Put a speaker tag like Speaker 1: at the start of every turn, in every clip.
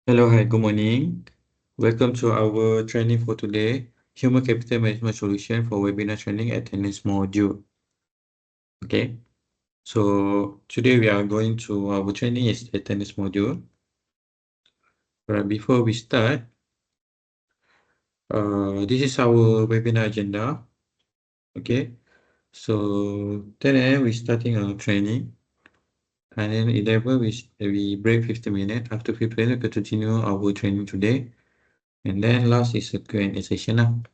Speaker 1: Hello, hi, good morning. Welcome to our training for today, Human Capital Management Solution for Webinar Training Attendance Module. Okay, so today we are going to our training is attendance module. Right, before we start, this is our webinar agenda. Okay, so 10 a.m. we're starting our training, and then 11 we break 50 minutes. After 50 minutes, we continue our training today, and then last is a Q&A session.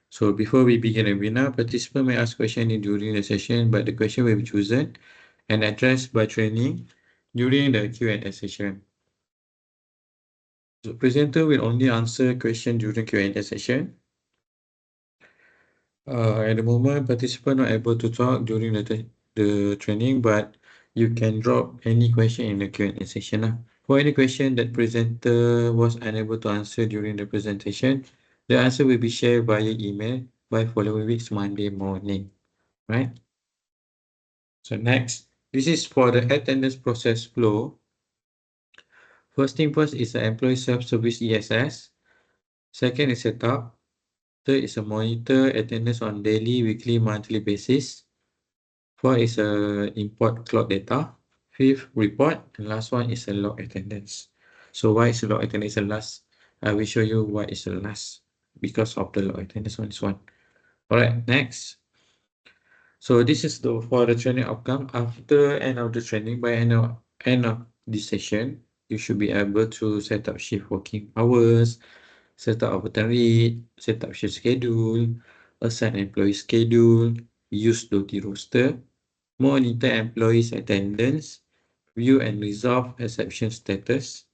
Speaker 1: So before we begin the webinar, participants may ask questions during the session, but the question will be chosen and addressed by training during the Q&A session. The presenter will only answer questions during Q&A session. At the moment, participants are not able to talk during the training, but you can drop any question in the Q&A session. For any question that presenter was unable to answer during the presentation, the answer will be shared via email by following week's Monday morning, right? So next, this is for the attendance process flow. First thing first is the employee self-service ESS. Second is setup. Third is a monitor attendance on daily, weekly, monthly basis. Fourth is a import clock data. Fifth, report. And last one is a log attendance. So why is the log attendance the last? I will show you why is the last because of the log attendance on this one. All right, next. So this is for the training outcome. After end of the training, by end of this session, you should be able to set up shift working hours, set up overtime rate, set up shift schedule, assign employee schedule, use duty roster, monitor employees attendance, view and resolve exception status,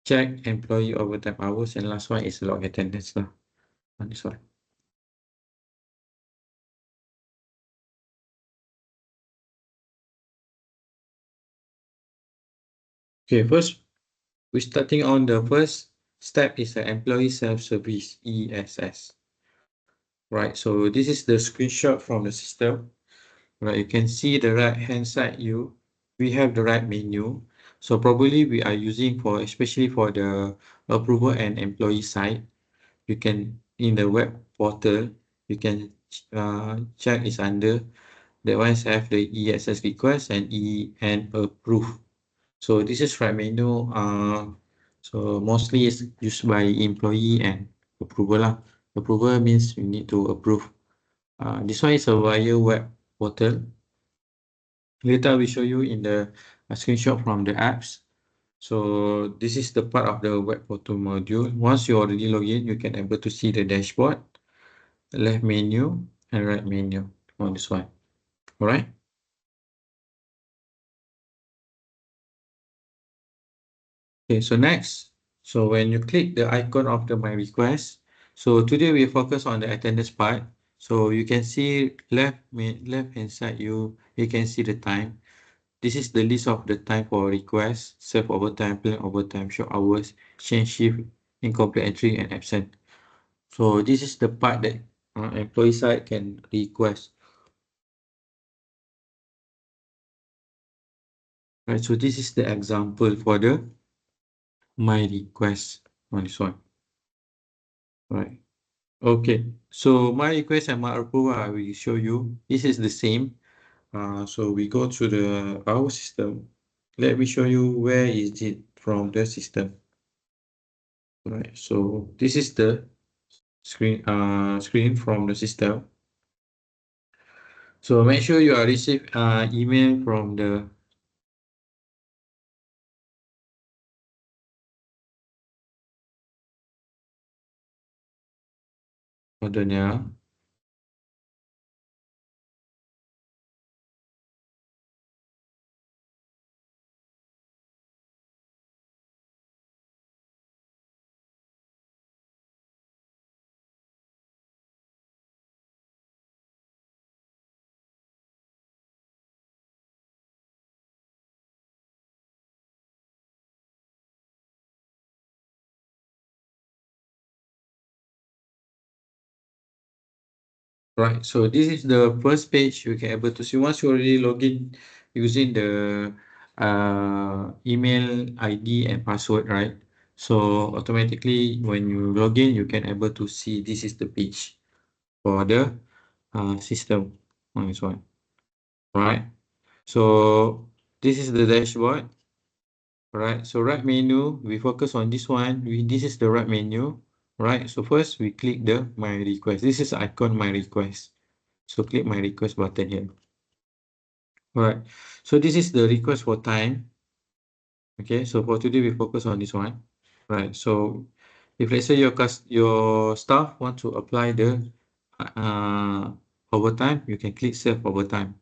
Speaker 1: check employee overtime hours, and last one is log attendance on this one. Okay, first we're starting on the first step is the employee self-service ESS. Right, so this is the screenshot from the system. Right, you can see the right hand side we have the right menu. So probably we are using for especially for the approval and employee side. You can in the web portal you can check is under that ones have the ESS request and approve. So this is right menu. So mostly it's used by employee and approval lah. Approval means you need to approve. This one is a via web portal. Later we show you in the screenshot from the apps. So this is the part of the web portal module. Once you already log in, you can able to see the dashboard, left menu and right menu on this one. All right. Okay, so next, so when you click the icon of the my request, so today we focus on the attendance part. So you can see left hand side you can see the time. This is the list of the time for request, serve overtime, plan overtime, show hours, change shift, incomplete entry, and absent. So this is the part that employee side can request. Right, so this is the example for the my request on this one. Right. Okay. So my request and my approval, I will show you. This is the same. So we go to the our system. Let me show you where is it from the system. Right. So this is the screen from the system. So make sure you are receive email from the ordernya. Right, so this is the first page you can able to see. Once you already log in using the email ID and password, right? So automatically when you log in, you can able to see this is the page for the system on this one. Right. So this is the dashboard. Right. So right menu, we focus on this one. This is the right menu. Right. So first we click the my request. This is icon my request. So click my request button here. Alright. So this is the request for time. Okay. So for today we focus on this one. Right. So if let's say your staff want to apply the uh, overtime, you can click save overtime.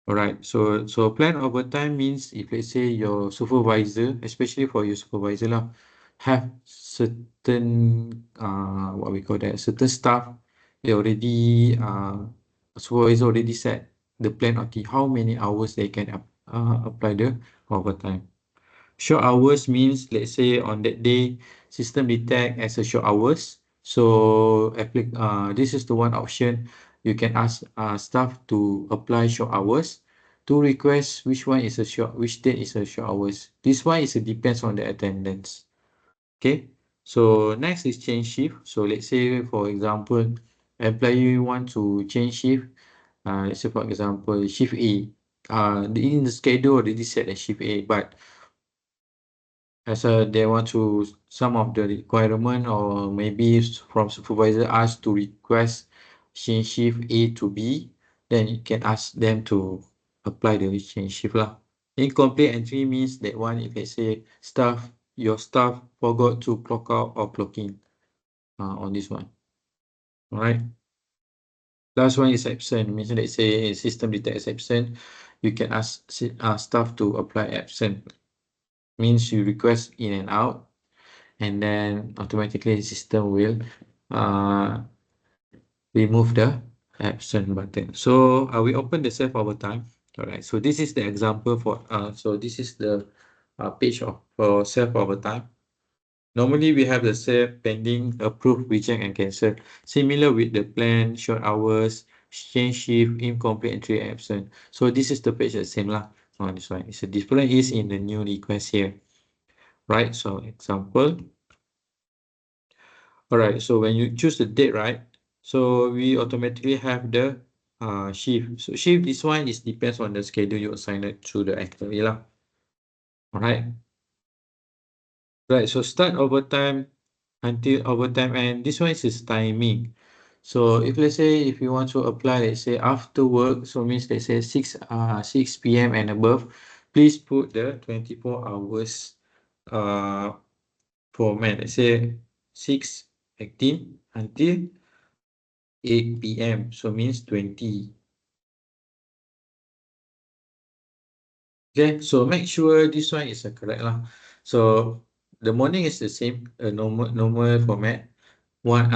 Speaker 1: Alright, so plan overtime means if let's say your supervisor, especially for your supervisor lah, have certain what we call that, certain staff, they already supervisor already set the plan of how many hours they can apply the overtime. Short hours means let's say on that day system detect as a short hours. So this is the one option you can ask staff to apply short hours to request which date is a short hours. This one is depends on the attendance. Okay. So next is change shift. So let's say for example, employee want to change shift. Let's say for example shift A. In the schedule already set as shift A, but as they want to some of the requirement or maybe from supervisor ask to request change shift A to B, then you can ask them to apply the change shift lah. Incomplete entry means that one if let's say your staff forgot to clock out or clock in on this one. Alright. Last one is absent, means let's say system detects absent, you can ask staff to apply absent. Means you request in and out, and then automatically the system will uh, remove the absent button. So we open the save overtime. All right. So this is the example for so this is the page of for save overtime. Normally we have the save, pending, approve, reject, and cancel. Similar with the plan, short hours, change shift, incomplete entry, absent. So this is the page the same lah. On this one, it's a different is in the new request here, right? So example. All right, so when you choose the date, right? So we automatically have the shift. So shift, this one is depends on the schedule you assign it to the employee lah. All right. Right, so start overtime until overtime, and this one is his timing. So if let's say if you want to apply, let's say after work, so means let's say 6 p.m. and above, please put the 24 hours format. Let's say 6:18 until 8 p.m. So means 20. Okay, so make sure this one is correct lah. So the morning is the same, normal format. 12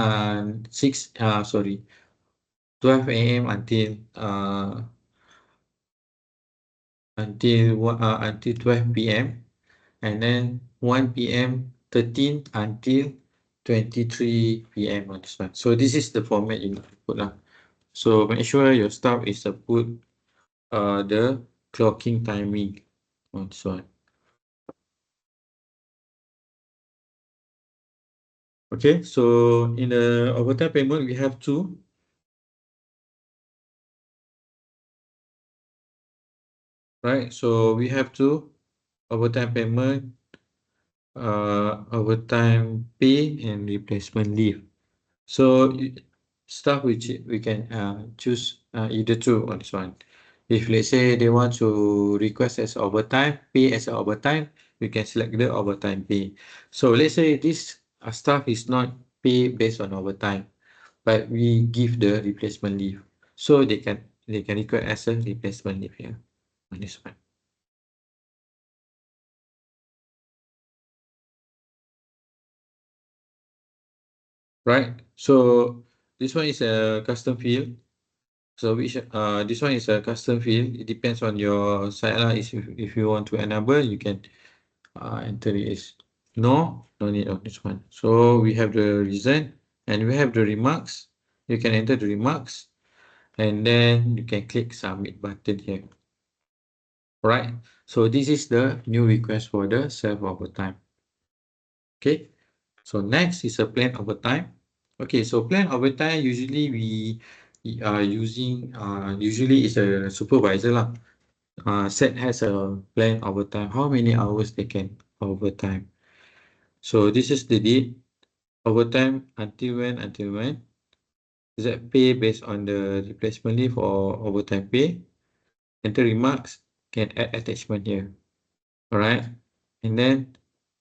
Speaker 1: a.m. until 12 p.m. and then 1 p.m. 13 until 23 p.m. on this one. So this is the format you need to put lah. So make sure your staff is put the clocking timing on this one. Okay, so in the overtime payment, we have two. Right, so we have two overtime payment, overtime pay, and replacement leave. So staff which we can choose either two on this one. If let's say they want to request as overtime, pay as overtime, we can select the overtime pay. So let's say this staff is not paid based on overtime, but we give the replacement leave. So they can request as a replacement leave here on this one. Right. So this one is a custom field. So this one is a custom field. It depends on your side lah. If you want to enable, you can enter it as no need on this one. So we have the reason and we have the remarks. You can enter the remarks and then you can click submit button here. Right. So this is the new request for the self overtime. Okay, so next is a plan overtime. Okay, so plan overtime usually we are using usually is a supervisor lah. Set has a plan overtime, how many hours they can overtime. So this is the date, overtime until when, is that pay based on the replacement leave or overtime pay. Enter remarks, can add attachment here. All right, and then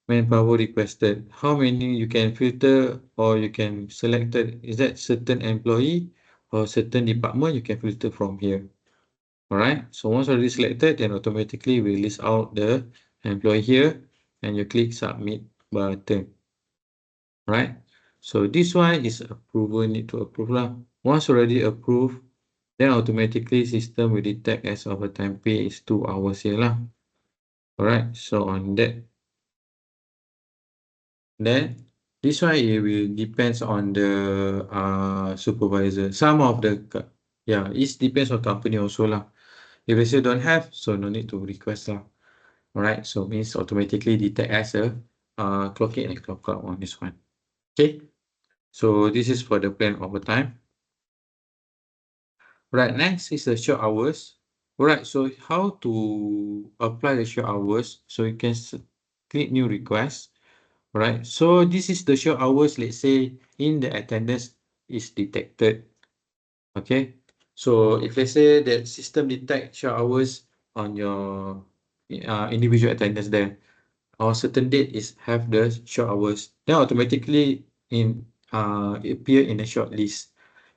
Speaker 1: manpower requested, how many you can filter or you can select it. Is that certain employee or certain department, you can filter from here. All right, so once already selected, then automatically we list out the employee here and you click submit button. All right, so this one is approval, need to approve lah. Once already approved, then automatically system will detect as overtime pay is 2 hours here lah. All right, so on that, then this one it will depends on the supervisor. Some of the yeah, it depends on company also lah. If they say don't have, so no need to request lah. All right, so means automatically detect as a clock in and clock out on this one. Okay, so this is for the plan overtime. Right, next is the short hours. All right, so how to apply the short hours? So you can click new request. Right, so this is the short hours, let's say in the attendance is detected. Okay, so if let's say that system detect short hours on your individual attendance there, or certain date is have the short hours, then automatically appear in a short list.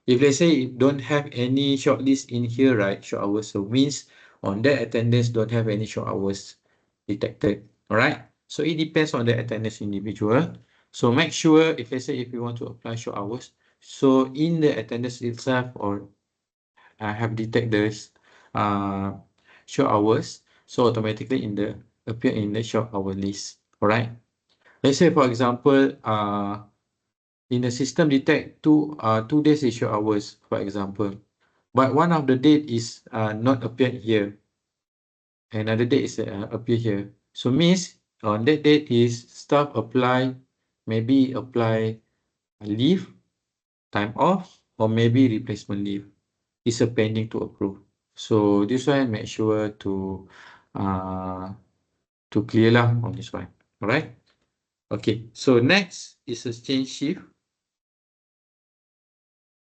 Speaker 1: If let's say you don't have any short list in here, right, short hours, so means on that attendance don't have any short hours detected. All right, so it depends on the attendance individual. So make sure if let's say if you want to apply short hours, so in the attendance itself or have detect this short hours, so automatically in the appear in the short hour list. All right, let's say for example in the system detect 2 days is short hours, for example, but one of the date is not appeared here, another date is appear here, so means on that date is staff apply, maybe apply leave, time off, or maybe replacement leave, is a pending to approve. So this one make sure to clear lah on this one. All right, okay, so next is a change shift.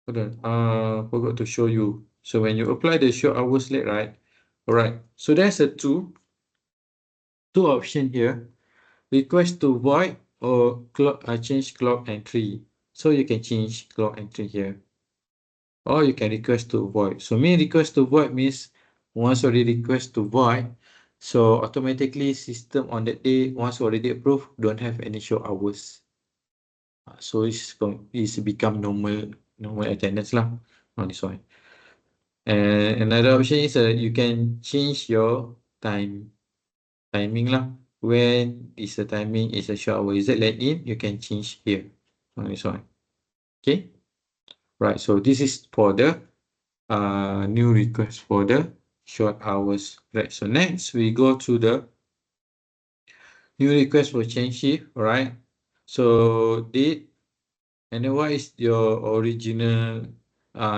Speaker 1: Hold on, forgot to show you. So when you apply the short hours late, right? All right, so there's a two option here. Request to void or clock change clock entry. So you can change clock entry here, or you can request to void. So me request to void means once already request to void, so automatically system on that day once already approved don't have any short hours. So it's become normal attendance lah on this one. And another option is you can change your timing lah. When is the timing is a short hour? Is it let in? You can change here on this one. Okay. Right. So this is for the new request for the short hours. Right. So next we go to the new request for change shift. All right. So date and then what is your original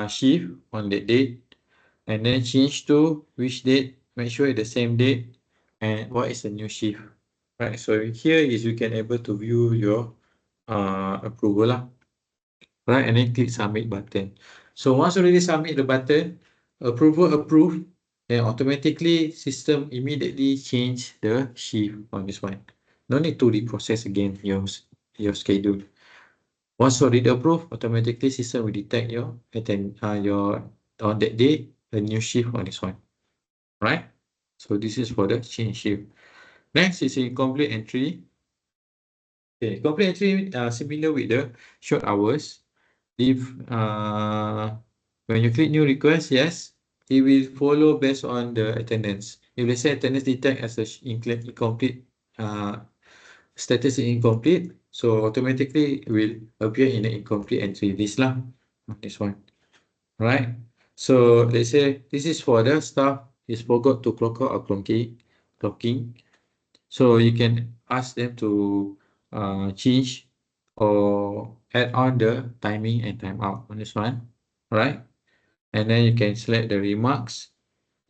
Speaker 1: shift on that date, and then change to which date, make sure it's the same date, and what is the new shift. Right, so here is you can able to view your approval lah. Right, and then click submit button. So once already submit the button, approval approved, then automatically system immediately change the shift on this one. No need to reprocess again your schedule. Once already approved, automatically system will detect your on that day a new shift on this one. Right? So this is for the change shift. Next is incomplete entry. Okay, complete entry similar with the short hours. If when you click new request, yes, it will follow based on the attendance. If let's say attendance detect as a incomplete status is incomplete, so automatically it will appear in the incomplete entry list lah. This one, right? So let's say this is for the staff is forgot to clock out or clocking. So you can ask them to change or add on the timing and timeout on this one, right? And then you can select the remarks,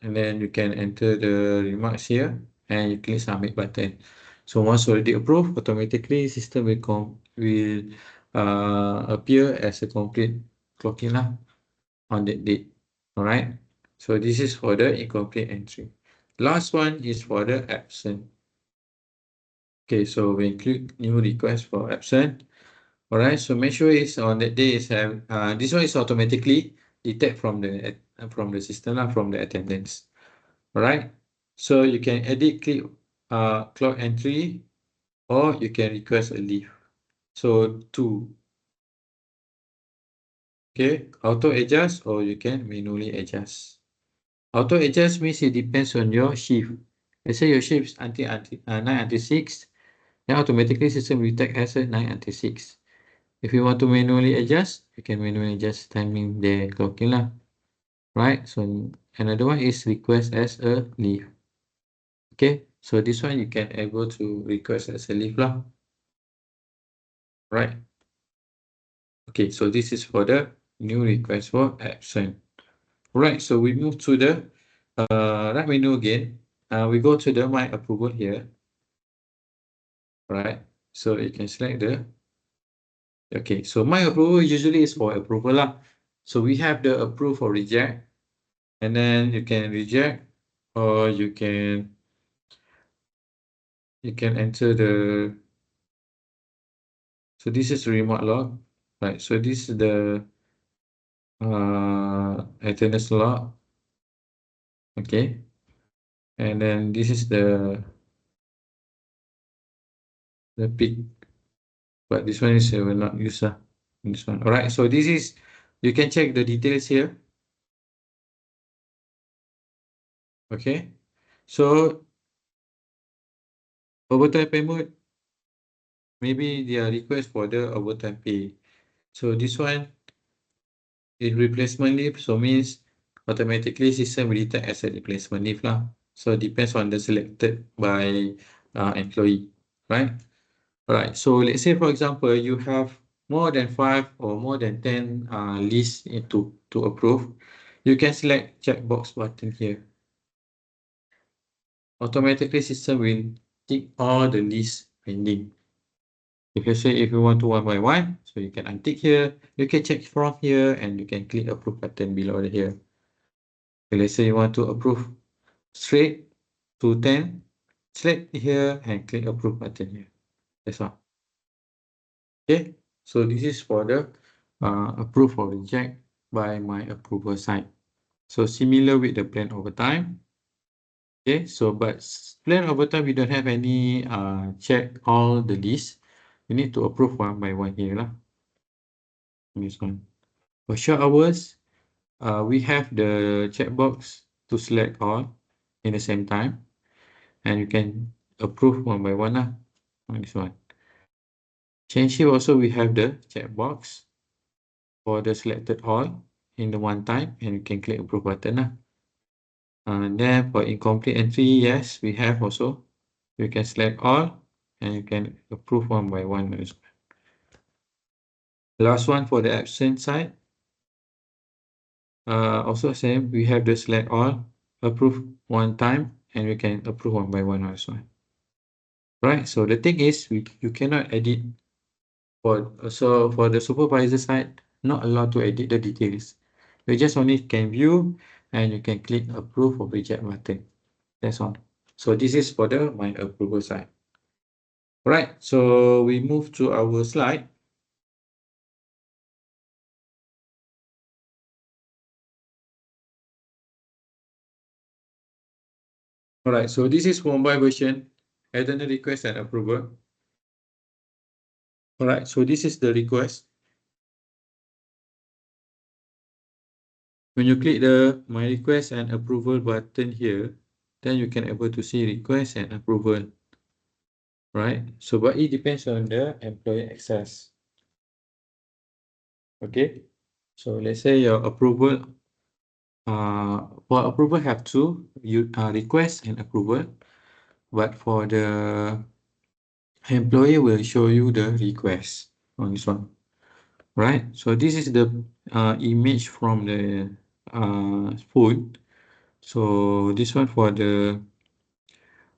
Speaker 1: and then you can enter the remarks here, and you click submit button. So once already approved, automatically system will appear as a complete clocking lah on that date. All right. So this is for the incomplete entry. Last one is for the absent. Okay, so we click new request for absent. All right, so make sure it's on that day is have this one is automatically detect from the system lah, from the attendance. All right, so you can edit click clock entry, or you can request a leave. So two. Okay, auto adjust, or you can manually adjust. Auto adjust means it depends on your shift. Let's say your shift is until 9 until 6, then automatically system will detect as a 9 until 6. If you want to manually adjust, you can manually adjust timing the clocking lah. Right? So another one is request as a leave. Okay, so this one you can able to request as a leave lah. Right? Okay, so this is for the new request for absent. Right, so we move to the right menu again. We go to the my approval here. Right, so you can select the okay, so my approval usually is for approval lah. So we have the approve or reject, and then you can reject, or you can enter the, so this is the remote log, right? So this is the attendance log, okay, and then this is the peak, but this one is will not use this one. All right, so this is, you can check the details here. Okay, so overtime payment, maybe their request for the overtime pay. So this one is replacement leave, so means automatically system will detect as a replacement leave lah. So it depends on the selected by employee, right? All right, so let's say for example you have more than 5 or more than 10 lists to approve, you can select checkbox button here. Automatically system will tick all the lists pending. If you say if you want to one by one, so you can untick here, you can check from here, and you can click approve button below here. Okay, let's say you want to approve straight to 10, select here and click approve button here. That's all. Okay, so this is for the approve or reject by my approval side. So similar with the plan overtime. Okay, so but plan overtime we don't have any check all the list. You need to approve one by one here lah. This one. For short hours, we have the checkbox to select all in the same time, and you can approve one by one lah on this one. Change shift also we have the checkbox for the selected all in the one time, and you can click approve button lah. And then for incomplete entry, yes, we have also. You can select all, and you can approve one by one. Last one for the absent side. Also same, we have the select all, approve one time, and we can approve one by one also. Right, so the thing is, you cannot edit so for the supervisor side, not allowed to edit the details. You just only can view, and you can click approve or reject button. That's all. So this is for the my approval side. Right, so we move to our slide. All right, so this is mobile version, attendance request and approval. All right, so this is the request. When you click the my request and approval button here, then you can able to see request and approval. Right, so but it depends on the employee access. Okay, so let's say your approval, for approval have two, you request and approval, but for the employer will show you the request on this one, right? So this is the image from the phone. So this one for the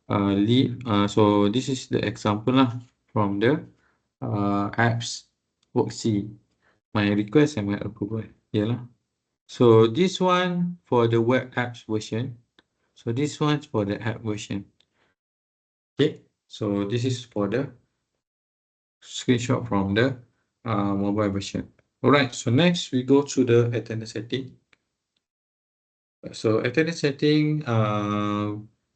Speaker 1: leave. So this is the example lah from the apps worksheet. My request and my approval. Yeah lah. So this one for the web apps version. So this one's for the app version. Okay. So this is for the screenshot from the mobile version. All right. So next we go to the attendance setting. So attendance setting.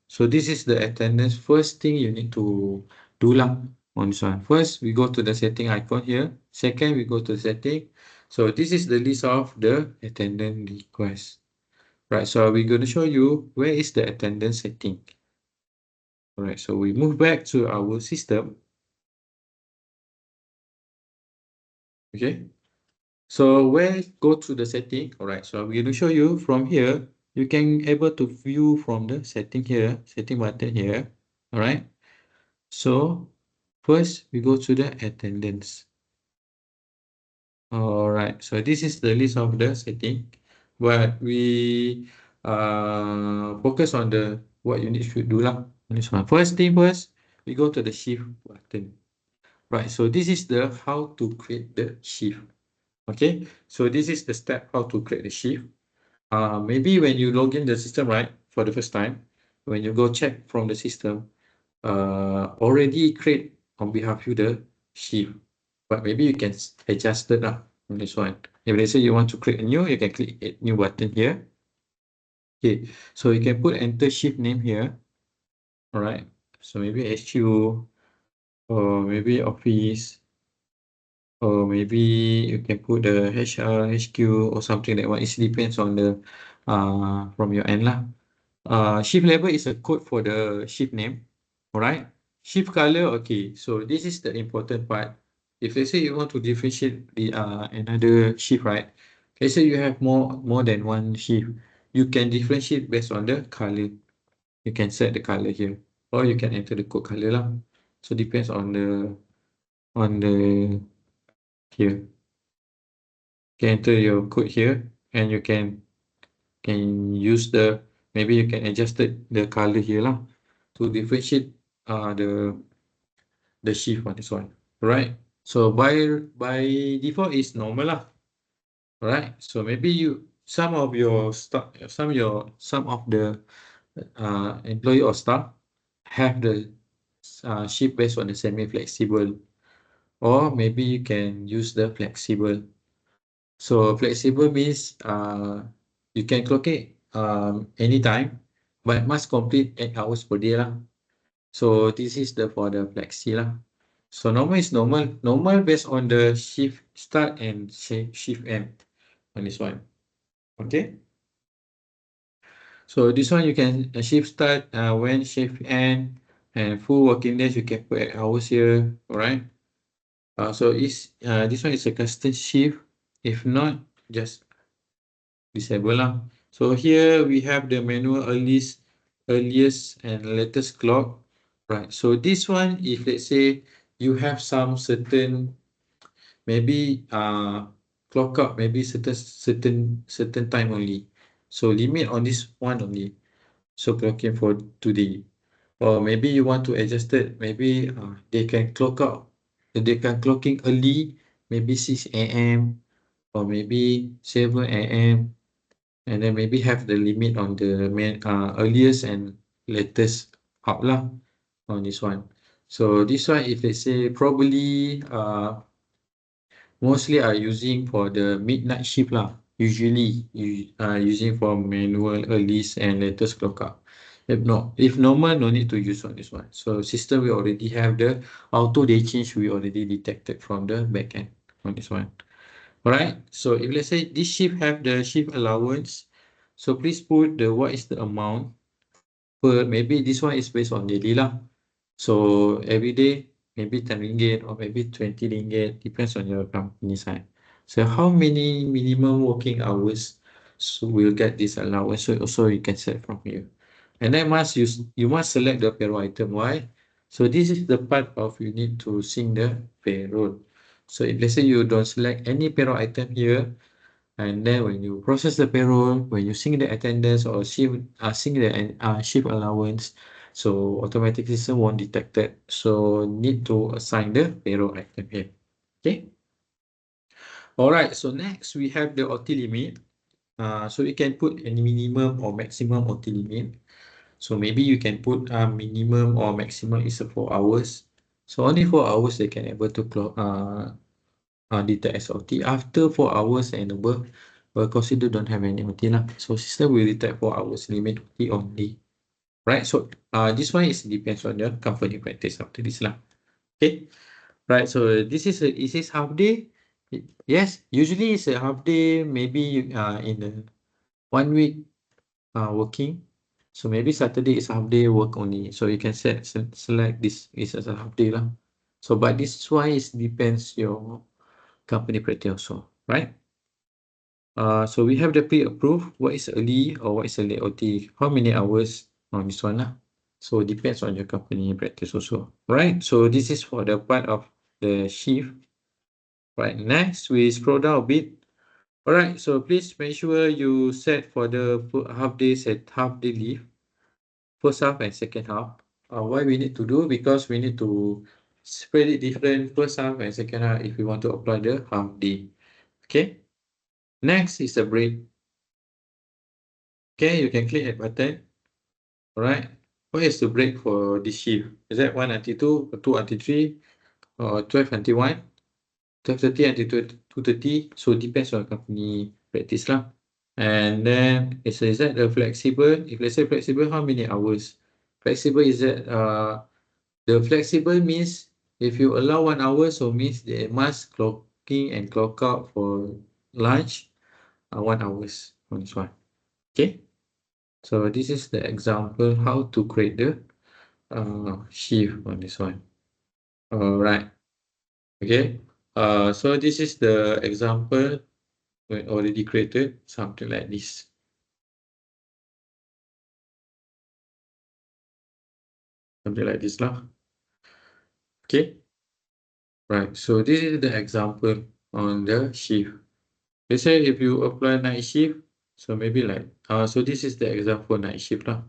Speaker 1: So this is the attendance. First thing you need to do lah on this one. First, we go to the setting icon here. Second, we go to the setting. So this is the list of the attendance requests. Right. So we're going to show you where is the attendance setting. All right. So we move back to our system. Okay. So where go to the setting. All right. So we're going to show you from here. You can able to view from the setting here, setting button here. All right. So first we go to the attendance. All right. So this is the list of the setting, but we focus on the what you need should do lah. This one. First thing first, we go to the shift button. Right. So this is the how to create the shift. Okay. So this is the step how to create the shift. Maybe when you log in the system, right, for the first time, when you go check from the system, already create on behalf of you the shift, but maybe you can adjust it on this one. If let's say you want to create a new, you can click add new button here. Okay, so you can put enter shift name here. All right, so maybe HQ or maybe office, or maybe you can put the HR, HQ or something like that. It depends on the from your end lah. Shift label is a code for the shift name. All right. Shift color. Okay. So this is the important part. If let's say you want to differentiate the another shift, right? Let's say you have more than one shift, you can differentiate based on the color. You can set the color here, or you can enter the code color lah. So depends on the here. You can enter your code here, and you can use the maybe you can adjust the color here lah to differentiate the shift on this one, right? So by default is normal lah, right? So maybe some of the employee or staff have the shift based on the semi-flexible, or maybe you can use the flexible. So flexible means you can clock it anytime, but must complete 8 hours per day lah. So this is for the flexi lah. So normal is normal. Normal based on the shift start and shift end on this one. Okay. So this one you can shift start when shift end, and full working days you can put 8 hours here. All right. So this one is a custom shift. If not, just disable lah. So here we have the manual earliest and latest clock. Right. So this one, if let's say you have some certain maybe clock up maybe certain time only. So limit on this one only. So clocking for today. Or maybe you want to adjust it, maybe they can clock out, they can clocking early, maybe 6 a.m. or maybe 7 a.m. and then maybe have the limit on the earliest and latest out lah on this one. So this one, if let's say probably mostly are using for the midnight shift lah. Usually using for manual earliest and latest clock out. If normal, no need to use on this one. So system we already have the auto day change, we already detected from the backend on this one. Alright, so if let's say this shift have the shift allowance, so please put what is the amount per, maybe this one is based on daily lah. So every day, maybe 10 ringgit or maybe 20 ringgit, depends on your company side. So how many minimum working hours so we'll get this allowance, so also you can set from here. And then you must select the payroll item. Why? So this is the part of you need to sync the payroll. So if let's say you don't select any payroll item here, and then when you process the payroll, when you sync the attendance or sync the shift allowance, so automatic system won't detect it. So need to assign the payroll item here. Okay. All right. So next we have the OT limit. So you can put any minimum or maximum OT limit. So maybe you can put minimum or maximum is 4 hours. So only 4 hours they can able to detect as OT. After 4 hours and above, will consider don't have any OT lah. So system will detect 4 hours limit OT only. Right. So this one is depends on your company practice after this lah. Okay. Right. So is this half day? Yes. Usually it's a half day. Maybe in the 1 week working. So maybe Saturday is half day work only. So you can select this is as a half day lah. So but this one is depends your company practice also, right? So we have the pre-approved. What is early or what is a late OT? How many hours on this one lah? So it depends on your company practice also, right? So this is for the part of the shift. Right. Next we scroll down a bit. All right. So please make sure you set for the half day leave. First half and second half. Why we need to do? Because we need to spread it different first half and second half if we want to apply the half day. Okay. Next is the break. Okay, you can click that button. All right. What is the break for this shift? Is that 1 until 2, or 2 until 3, or 12 until 1, 12:30 until 2:30? So depends on company practice lah. And then is that the flexible? If let's say flexible, how many hours? Flexible is that the flexible means if you allow 1 hour, so means they must clock in and clock out for lunch 1 hours on this one. Okay. So this is the example how to create the shift on this one. All right. Okay. So this is the example we already created something like this. Something like this lah. Okay. Right. So this is the example on the shift. Let's say if you apply night shift, so maybe like so this is the example night shift lah.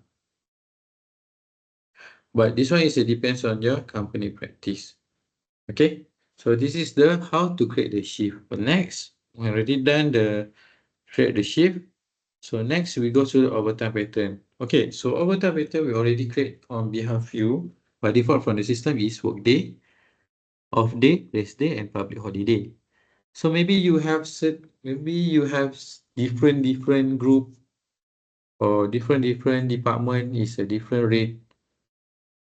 Speaker 1: But this one is it depends on your company practice. Okay. So this is the how to create the shift. But next, we already done the create the shift. So next we go to the overtime pattern. Okay, so overtime pattern we already create on behalf you. By default from the system is workday, off day, rest day, and public holiday. So maybe you have different group or different department is a different rate.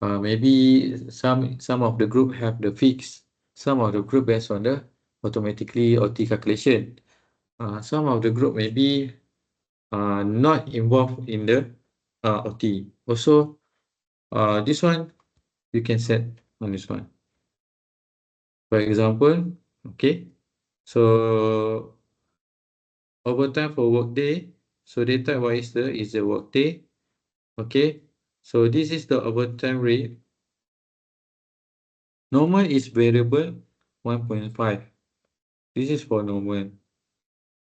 Speaker 1: Maybe some of the group have the fixed, some of the group based on the automatically OT calculation. Some of the group maybe not involved in the OT. Also, this one you can set on this one. For example, okay, so overtime for workday. So data is the workday. Okay, so this is the overtime rate. Normal is variable 1.5. This is for normal.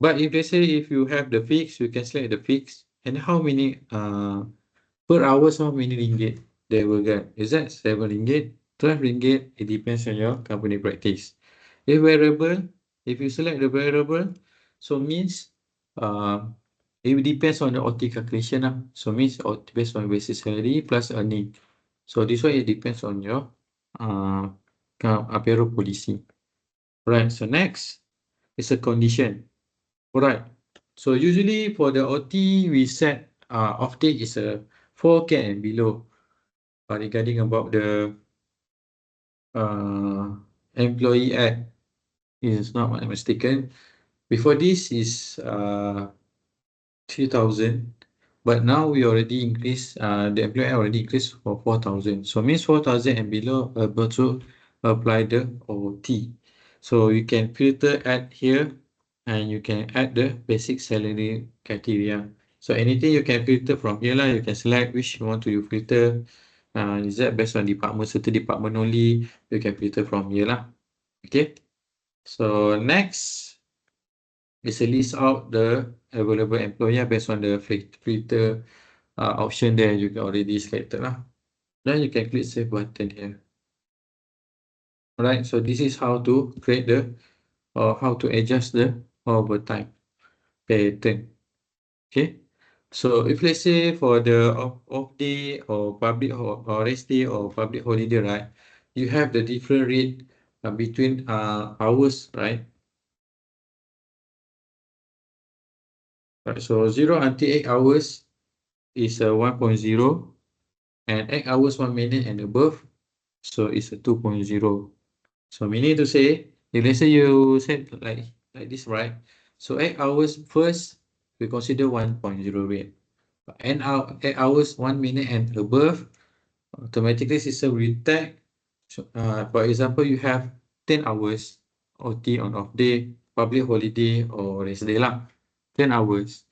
Speaker 1: But if they say if you have the fixed, you can select the fixed. And how many per hours, how many ringgit they will get? Is that 7 ringgit, 12 ringgit? It depends on your company practice. If variable, if you select the variable, so means it depends on the OT calculation. So means based on basic salary plus earning. So this one it depends on your payroll policy. Right. So next is a condition. Alright. So usually for the OT we set off day is a 4K and below. Regarding about the Employee Act, is not my mistaken. Before this is 3,000, but now we already increase the Employee Act already increased for 4,000. So means 4,000 and below to apply the OT. So you can filter add here and you can add the basic salary criteria. So anything you can filter from here lah. You can select which you want to filter. Is that based on department, certain department only, you can filter from here lah. Okay. So next is a list out the available employer based on the filter option there you can already selected lah. Then you can click save button here. Alright, so this is how to create the or how to adjust the overtime pattern. Okay. So if let's say for the off day or public or rest day or public holiday, right, you have the different rate between hours, right? Right, so 0 until 8 hours is a 1.0, and 8 hours 1 minute and above, so it's a 2.0. So meaning to say, if let's say you said like this, right? So 8 hours first, we consider 1.0 rate. And 8 hours 1 minute and above, automatically system will detect. So, for example, you have 10 hours OT on off day, public holiday or rest day lah. 10 hours.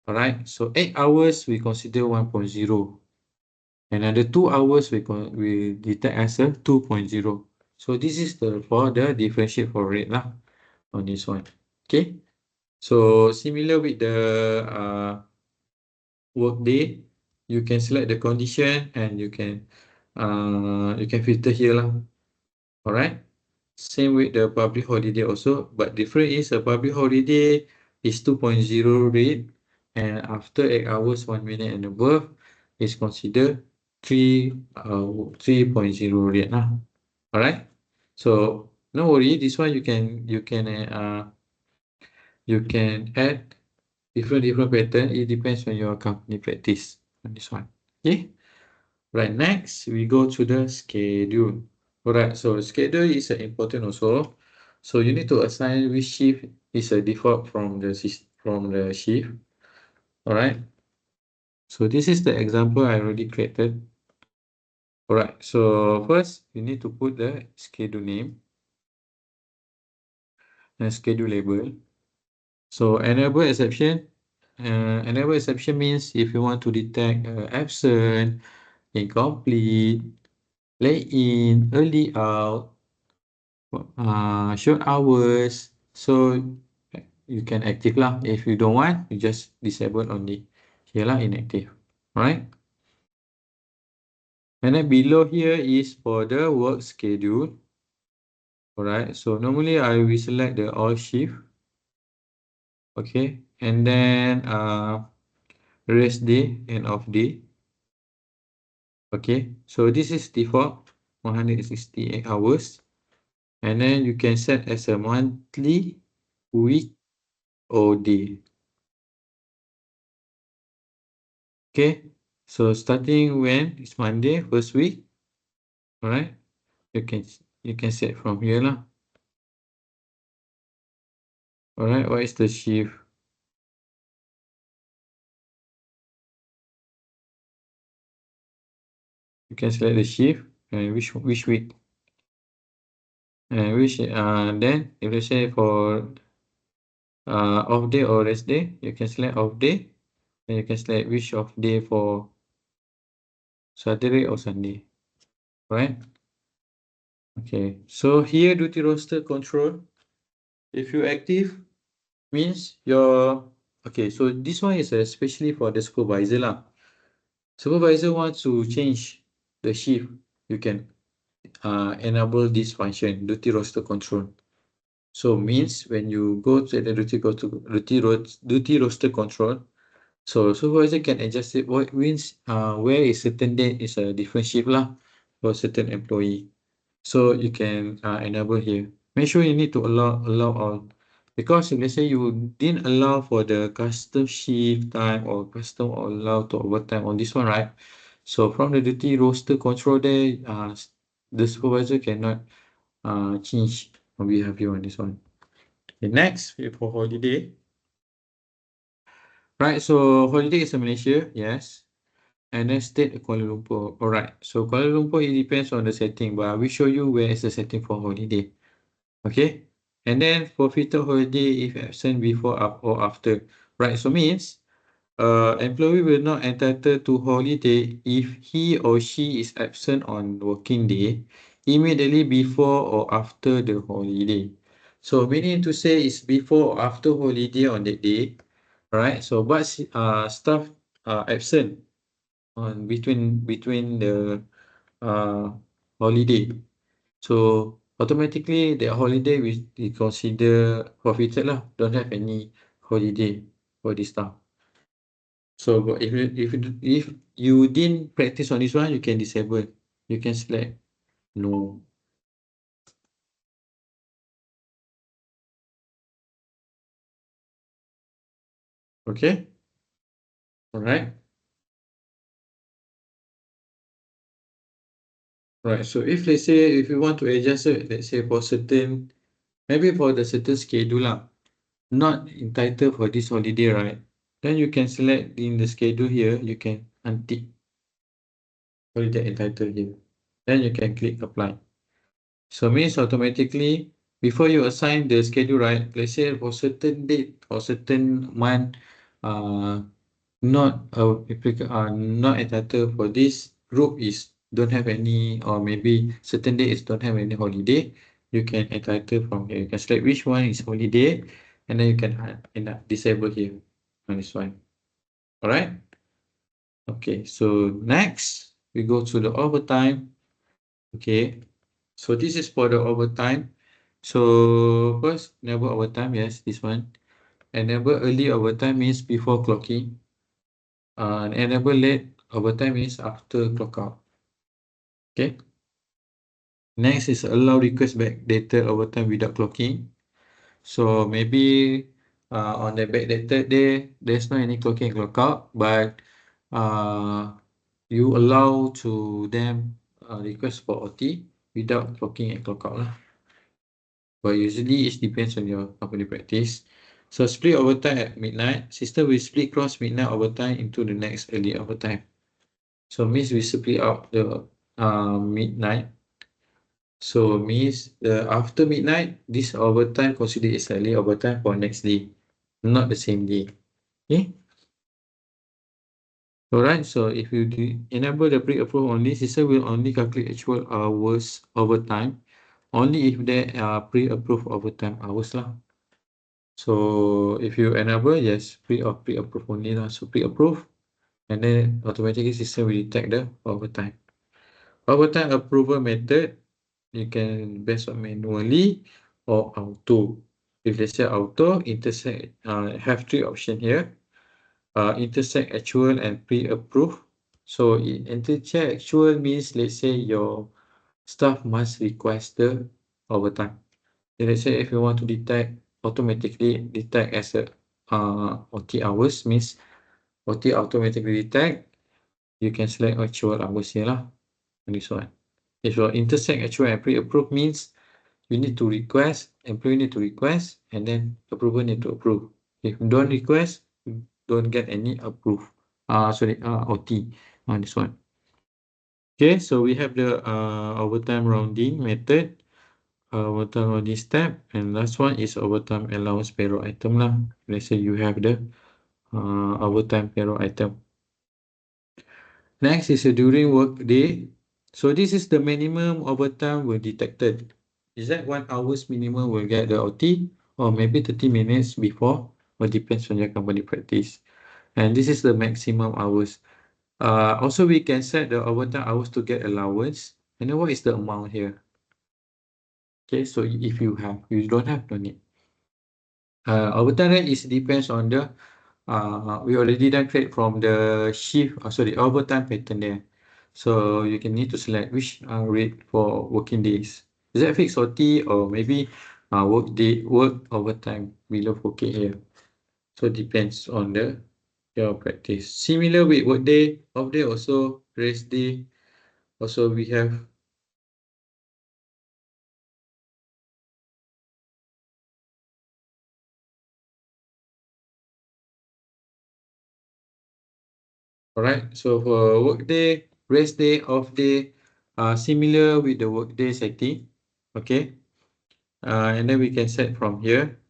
Speaker 1: Alright, so 8 hours we consider 1.0. Another 2 hours we detect as a 2.0. So this is for the differentiate for rate lah on this one. Okay. So similar with the work day, you can select the condition and you can filter here lah. Alright. Same with the public holiday also, but different is a public holiday is 2.0 rate, and after 8 hours 1 minute and above is considered 3.0 rate lah. Alright. So no worry, this one you can add different pattern. It depends on your company practice on this one. Okay. Right, next we go to the schedule. Alright, so schedule is important also. So you need to assign which shift is a default from the shift. Alright. So this is the example I already created. Alright, so first you need to put the schedule name and schedule label. So enable exception. Enable exception means if you want to detect absent, incomplete, late in, early out, short hours, so you can active lah. If you don't want, you just disable only. Here lah, inactive. Alright. And then below here is for the work schedule. Alright, so normally I will select the all shift. Okay, and then rest day and off day. Okay, so this is default 168 hours, and then you can set as a monthly, week, or day. Okay, so starting when it's Monday, first week. Alright, you can set from here lah. Alright, what is the shift? You can select the shift and which week, and which then if let's say for off day or rest day, you can select off day, and you can select which off day for Saturday or Sunday. Right? Okay, so here duty roster control, if you active means your okay, so this one is especially for the supervisor lah. Supervisor wants to change the shift, you can enable this function, duty roster control. So means when you go to the duty roster control, so supervisor can adjust it. What means where is certain date is a different shift lah for certain employee. So you can enable here. Make sure you need to allow all, because if let's say you didn't allow for the custom shift time or custom or allow to overtime on this one, right? So from the duty roster control there, the supervisor cannot change on behalf of you on this one. Okay, next for holiday. Right, so holiday is in Malaysia, yes. And then state Kuala Lumpur. Alright, so Kuala Lumpur, it depends on the setting, but I will show you where is the setting for holiday. Okay, and then for filter holiday if absent before or after. Right, so means Employee will not entitled to holiday if he or she is absent on working day immediately before or after the holiday. So meaning to say is before or after holiday on that day, right? So but staff are absent on between the uh holiday. So automatically the holiday will be consider forfeited lah. Don't have any holiday for this staff. So but if you didn't practice on this one, you can disable. You can select no. Okay? Alright. Right. So if let's say if you want to adjust it, let's say for certain maybe for the certain schedule lah, not entitled for this holiday, right? Then you can select in the schedule here, you can untick holiday entitled here. Then you can click apply. So means automatically before you assign the schedule, right? Let's say for certain date or certain month, uh, not entitled for this group is don't have any or maybe certain days don't have any holiday. You can entitle from here. You can select which one is holiday, and then you can disable here on this one. All right. Okay. So next we go to the overtime. Okay. So this is for the overtime. So first, enable overtime, yes, this one. Enable early overtime means before clocking. Enable late overtime means after clock out. Okay. Next is allow request backdated overtime without clocking. So maybe on the backdated day, there's no any clocking and clock out, but you allow to them request for OT without clocking and clock out lah. But usually it depends on your company practice. So split overtime at midnight. System will split cross midnight overtime into the next early overtime. So means we split out the midnight. So means after midnight, this overtime considered as early overtime for next day, not the same day. Okay. Alright. So if you enable the pre-approve only, system will only calculate actual hours overtime only if there are pre-approved overtime hours lah. So if you enable, yes, pre-approve only lah. So pre-approve, and then automatically system will detect the overtime. Overtime approval method, you can based on manually or auto. If they say auto, intersect have three options here. Intersect actual and pre-approve. So intersect actual means let's say your staff must request the overtime. Let's say if you want to detect automatically detect as a OT hours means OT automatically detect, you can select actual hours here lah on this one. If your intersect actual and pre-approve means you need to request, employee need to request, and then approver need to approve. If you don't request, you don't get any approve. OT on this one. Okay, so we have the overtime rounding method. Overtime rounding step, and last one is overtime allowance payroll item lah. Let's say you have the overtime payroll item. Next is during work day. So this is the minimum overtime will detected. Is that 1 hours minimum will get the OT or maybe 30 minutes before, or depends on your company practice. And this is the maximum hours. Also we can set the overtime hours to get allowance. And then what is the amount here? Okay, so if you have, you don't have, no need. Overtime rate is depends on the we already done create from the shift, sorry, overtime pattern there. So you can need to select which rate for working days. Is that fixed OT or maybe work overtime below 4K here? So depends on the your practice. Similar with work day, off day also, rest day. Also we have. Alright, so for work day, rest day, off day, similar with the work day setting. Okay. And then we can set from here,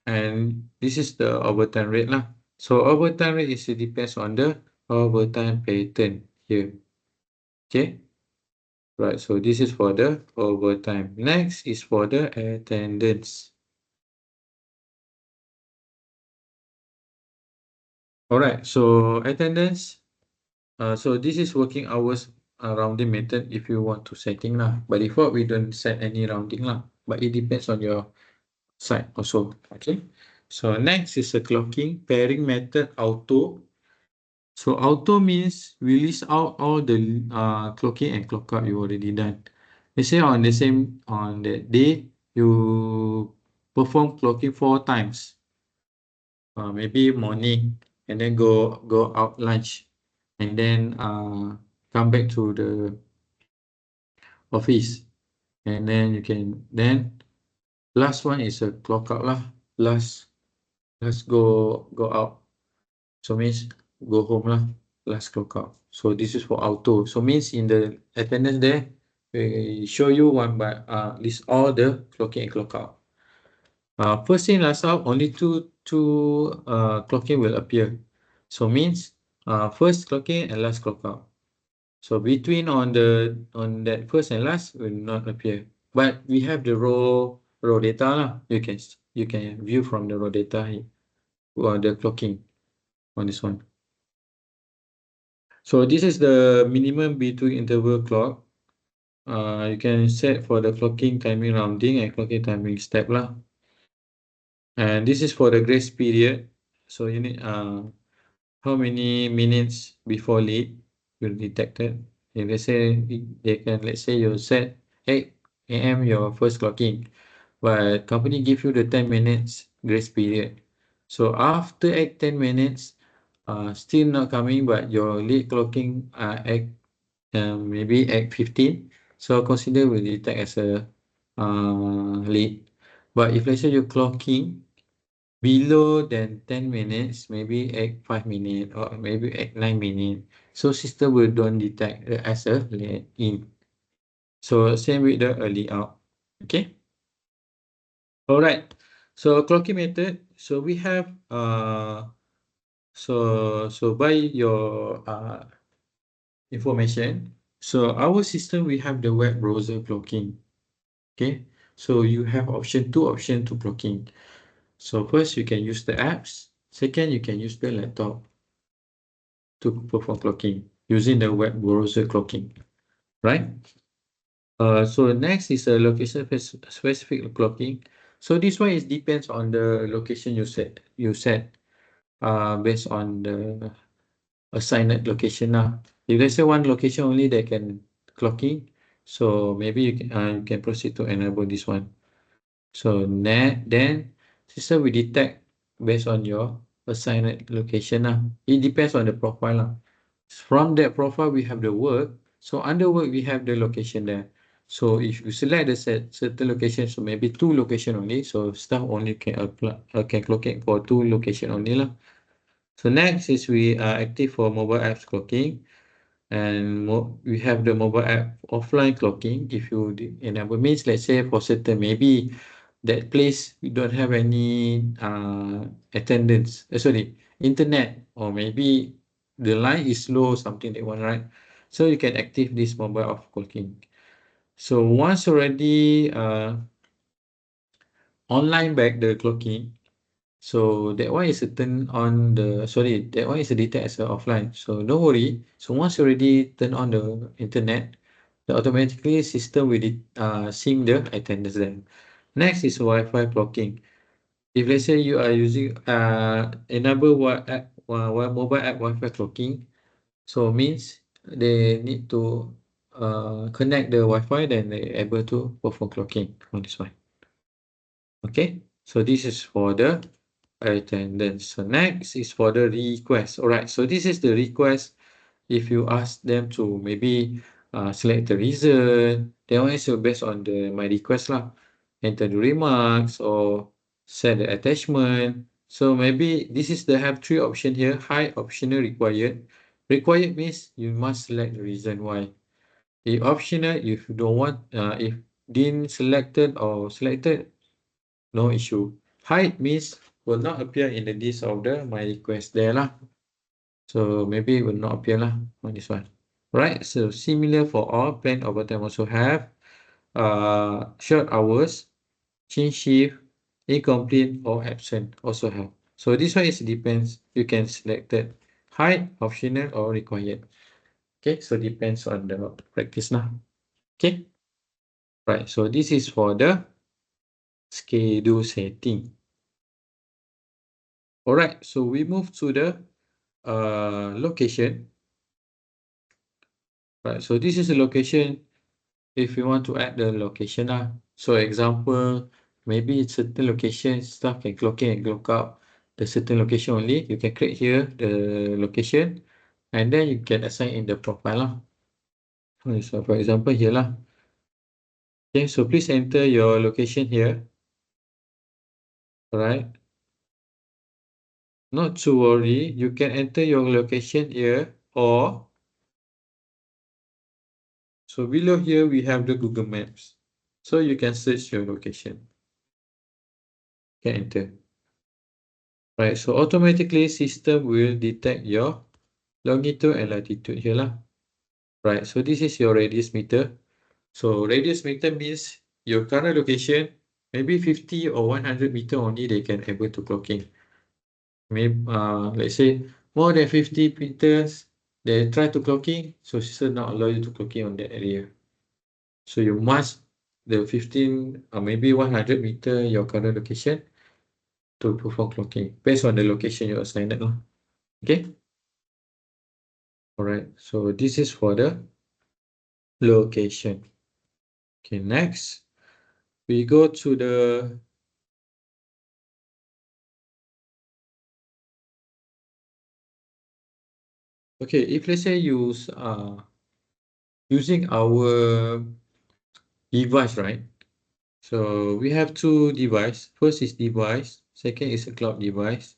Speaker 1: and this is the overtime rate lah. So overtime rate is depends on the overtime pattern here. Okay. Right. So this is for the overtime. Next is for the attendance. Alright. So attendance. So this is working hours rounding method if you want to setting lah. By default, we don't set any rounding lah. But it depends on your side also. Okay. So next is the clocking pairing method auto. So auto means we list out all the clocking and clock out you already done. Let's say on that day you perform clocking 4 times. Maybe morning and then go out lunch and then come back to the office and then you can then last one is a clock out lah. Last go out. So means go home lah. Last clock out. So this is for auto. So means in the attendance there, we show you one by list all the clocking and clock out. First in last out, only two clocking will appear. So means first clocking and last clock out. So between on that first and last will not appear. But we have the raw data lah. You can view from the raw data here, or the clocking on this one. So this is the minimum between interval clock. You can set for the clocking timing rounding and clocking timing step lah. And this is for the grace period. So you need how many minutes before late will be detected. If let's say let's say you set 8 a.m. your first clocking, but company give you the 10 minutes grace period. So after 10 minutes, still not coming, but your late clocking at maybe at 15. So consider will detect as a late. But if let's say you're clocking below than 10 minutes, maybe at 5 minutes or maybe at 9 minutes, so system will don't detect as a late in. So same with the early out. Okay. All right. So clocking method. So we have so by your information. So our system we have the web browser clocking. Okay. So you have option to clocking. So first you can use the apps. Second, you can use the laptop to perform clocking using the web browser clocking, right? So next is a location specific clocking. So this one is depends on the location you set. Based on the assigned location now. If let's say one location only they can clocking, so maybe you can proceed to enable this one. So then system will detect based on your assigned location now. It depends on the profile now. From that profile we have the work. So under work we have the location there. So if you select the certain location, so maybe 2 location only. So staff only can apply, can clocking for 2 location only lah. So next is we are active for mobile apps clocking, and we have the mobile app offline clocking. If you enable means, let's say for certain maybe that place we don't have any attendance, sorry, internet, or maybe the line is slow, something that one, right? So you can active this mobile off clocking. So once already online back the clocking, so that one is a turn on the, sorry, that one is a detect as a offline. So don't worry. So once you already turn on the internet, the automatically system will sync the attendance then. Next is Wi-Fi blocking. If let's say you are using enable mobile app Wi-Fi clocking, so means they need to connect the Wi-Fi, then they able to perform clocking on this one. Okay, so this is for the attendance. So next is for the request. All right, so this is the request. If you ask them to maybe select the reason, they also based on the my request lah, enter the remarks or set the attachment. So maybe this is the have 3 option here. High, optional, required. Required means you must select the reason why. If optional, if you don't want, if didn't selected or selected, no issue. Height means will not appear in the list of the my request there lah. So maybe it will not appear lah on this one. Right, so similar for all, planned overtime also have short hours, change shift, incomplete or absent also have. So this one is depends. You can select it height, optional or required. Okay, so depends on the practice now. Okay, right. So this is for the schedule setting. All right. So we move to the location. Right. So this is the location. If you want to add the location so example, maybe certain location staff can clock in and clock out the certain location only. You can create here the location and then you can assign in the profile lah. So for example here lah. Okay, so please enter your location here. Alright. Not to worry, you can enter your location here or so below here we have the Google Maps. So you can search your location. You can enter. Right, so automatically system will detect your longitude and latitude here lah. Right, so this is your radius meter. So radius meter means your current location, maybe 50 or 100 meter only they can able to clock in. Maybe let's say more than 50 meters, they try to clock in, so system not allow you to clock in on that area. So you must the 15 or maybe 100 meter your current location to perform clocking based on the location you assigned. Okay. All right. So this is for the location. Okay. Next, we go to the okay. If let's say use using our device, right? So we have two device. First is device. Second is a cloud device.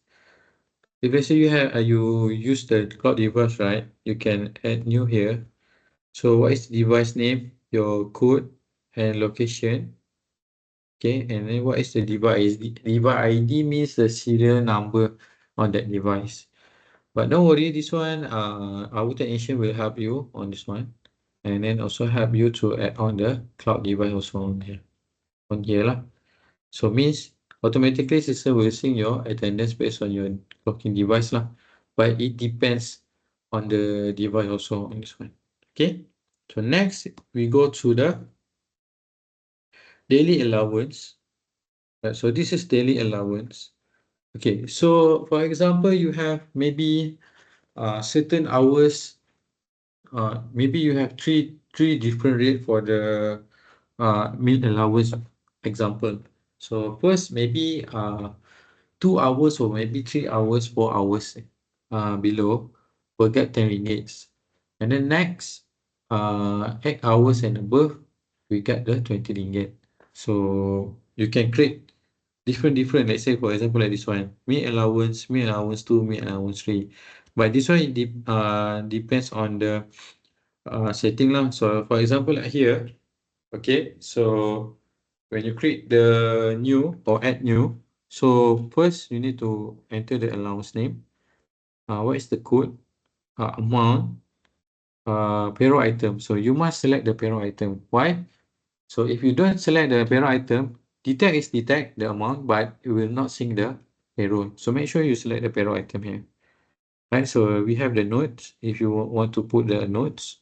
Speaker 1: If let's say you have you use the cloud device, right? You can add new here. So what is the device name, your code and location? Okay, and then what is the device? Device ID means the serial number on that device. But don't worry, this one our technician will help you on this one. And then also help you to add on the cloud device also on here. On here lah. So means automatically system will sync your attendance based on your clocking device lah. But it depends on the device also on this one. Okay. So next we go to the daily allowance. So this is daily allowance. Okay, so for example, you have maybe certain hours. Maybe you have three different rate for the meal allowance example. So first maybe 2 hours or maybe 3 hours, 4 hours below will get 10 ringgit. And then next 8 hours and above we get the 20 ringgit. So you can create different let's say for example like this one, meal allowance 2, meal allowance 3. But this one it depends on the setting lah. So for example like here, okay, so when you create the new or add new, so first you need to enter the allowance name, what is the code, amount, payroll item. So you must select the payroll item. Why? So if you don't select the payroll item, detect is detect the amount, but it will not sync the payroll. So make sure you select the payroll item here. Right, so we have the notes if you want to put the notes.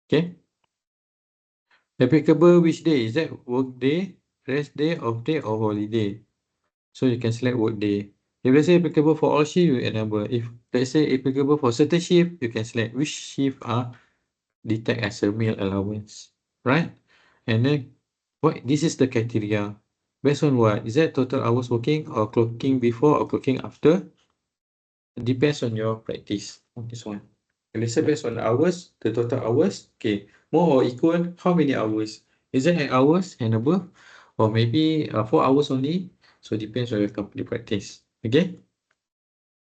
Speaker 1: Okay. Applicable which day? Is that work day, rest day, off day, or holiday? So you can select work day. If let's say applicable for all shift, you enable. If let's say applicable for certain shift, you can select which shift are detect as a meal allowance. Right? And then what this is the criteria. Based on what? Is that total hours working or clocking before or clocking after? It depends on your practice on this one. And let's say based on the hours, the total hours, okay, more or equal, how many hours? Is it 8 hours and above? Or maybe 4 hours only? So it depends on your company practice. Okay?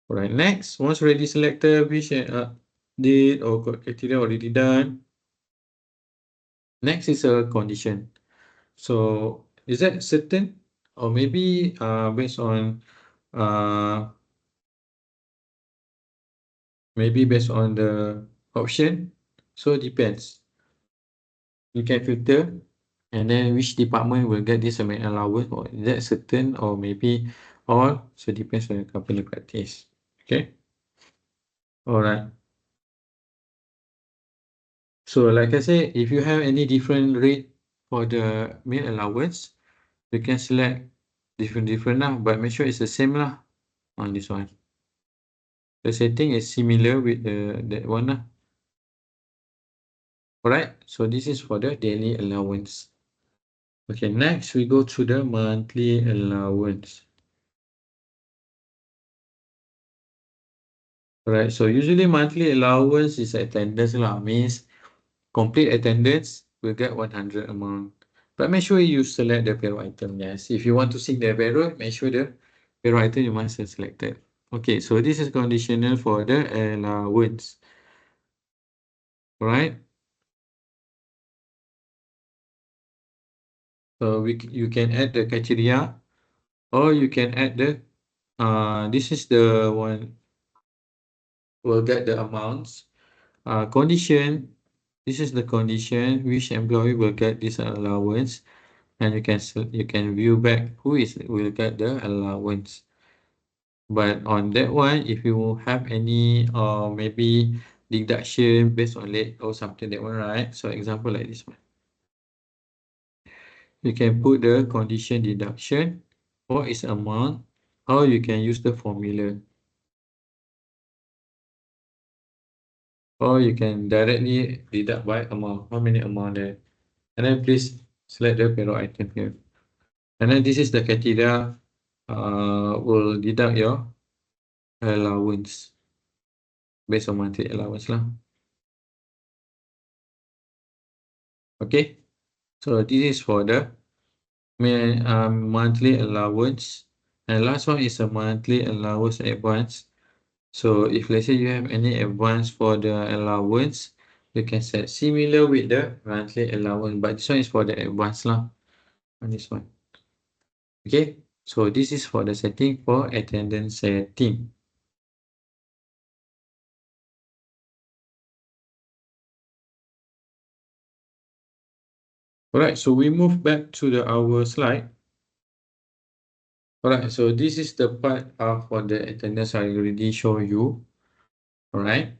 Speaker 1: Alright, next, once already selected, which date or criteria already done. Next is a condition. So is that certain or maybe based on maybe based on the option. So it depends. You can filter, and then which department will get this amount allowance, or is that certain, or maybe all. So it depends on the company practice. Okay. All right. So like I said, if you have any different rate for the meal allowance, you can select different lah, but make sure it's the same lah on this one. The setting is similar with that one lah. Alright, so this is for the daily allowance. Okay, next we go to the monthly allowance. Alright, so usually monthly allowance is attendance lah, means complete attendance will get 100 amount. But make sure you select the payroll item. Yes, if you want to see the payroll, make sure the payroll item you must have selected. Okay, so this is conditional for the allowance. Alright. So you can add the criteria, or you can add the this is the one will get the amounts. Condition, this is the condition which employee will get this allowance, and you can view back who will get the allowance. But on that one, if you have any maybe deduction based on late or something, that one, right? So example like this one, you can put the condition deduction, what is amount, or you can use the formula, or you can directly deduct by amount, how many amount there, and then please select the payroll item here, and then this is the criteria will deduct your allowance based on monthly allowance lah. Okay, so this is for the monthly allowance, and last one is a monthly allowance advance. So if let's say you have any advance for the allowance, you can set similar with the monthly allowance, but this one is for the advance lah on this one. Okay, so this is for the setting for attendance setting. Alright, so we move back to our slide. Alright, so this is the part for the attendance I already show you. Alright,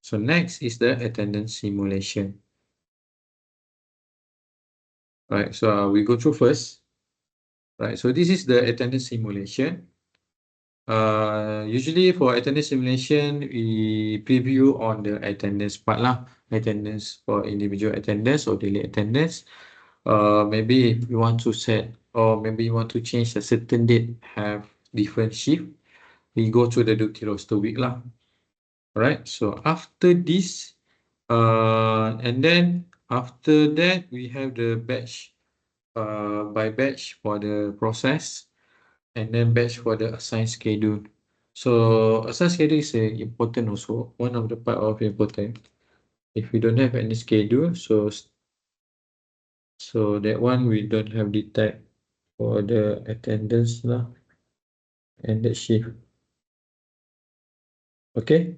Speaker 1: so next is the attendance simulation. Alright, so we go through first. Right, so this is the attendance simulation. Usually for attendance simulation, we preview on the attendance part lah. Attendance for individual attendance or daily attendance. Maybe if you want to set, or maybe you want to change a certain date, have different shift, we go to the duty roster week lah. Alright, so after this, and then after that, we have the batch, by batch for the process, and then batch for the assigned schedule. So assigned schedule is important also, one of the part of important. If we don't have any schedule, so that one we don't have the type for the attendance lah and the shift. Okay,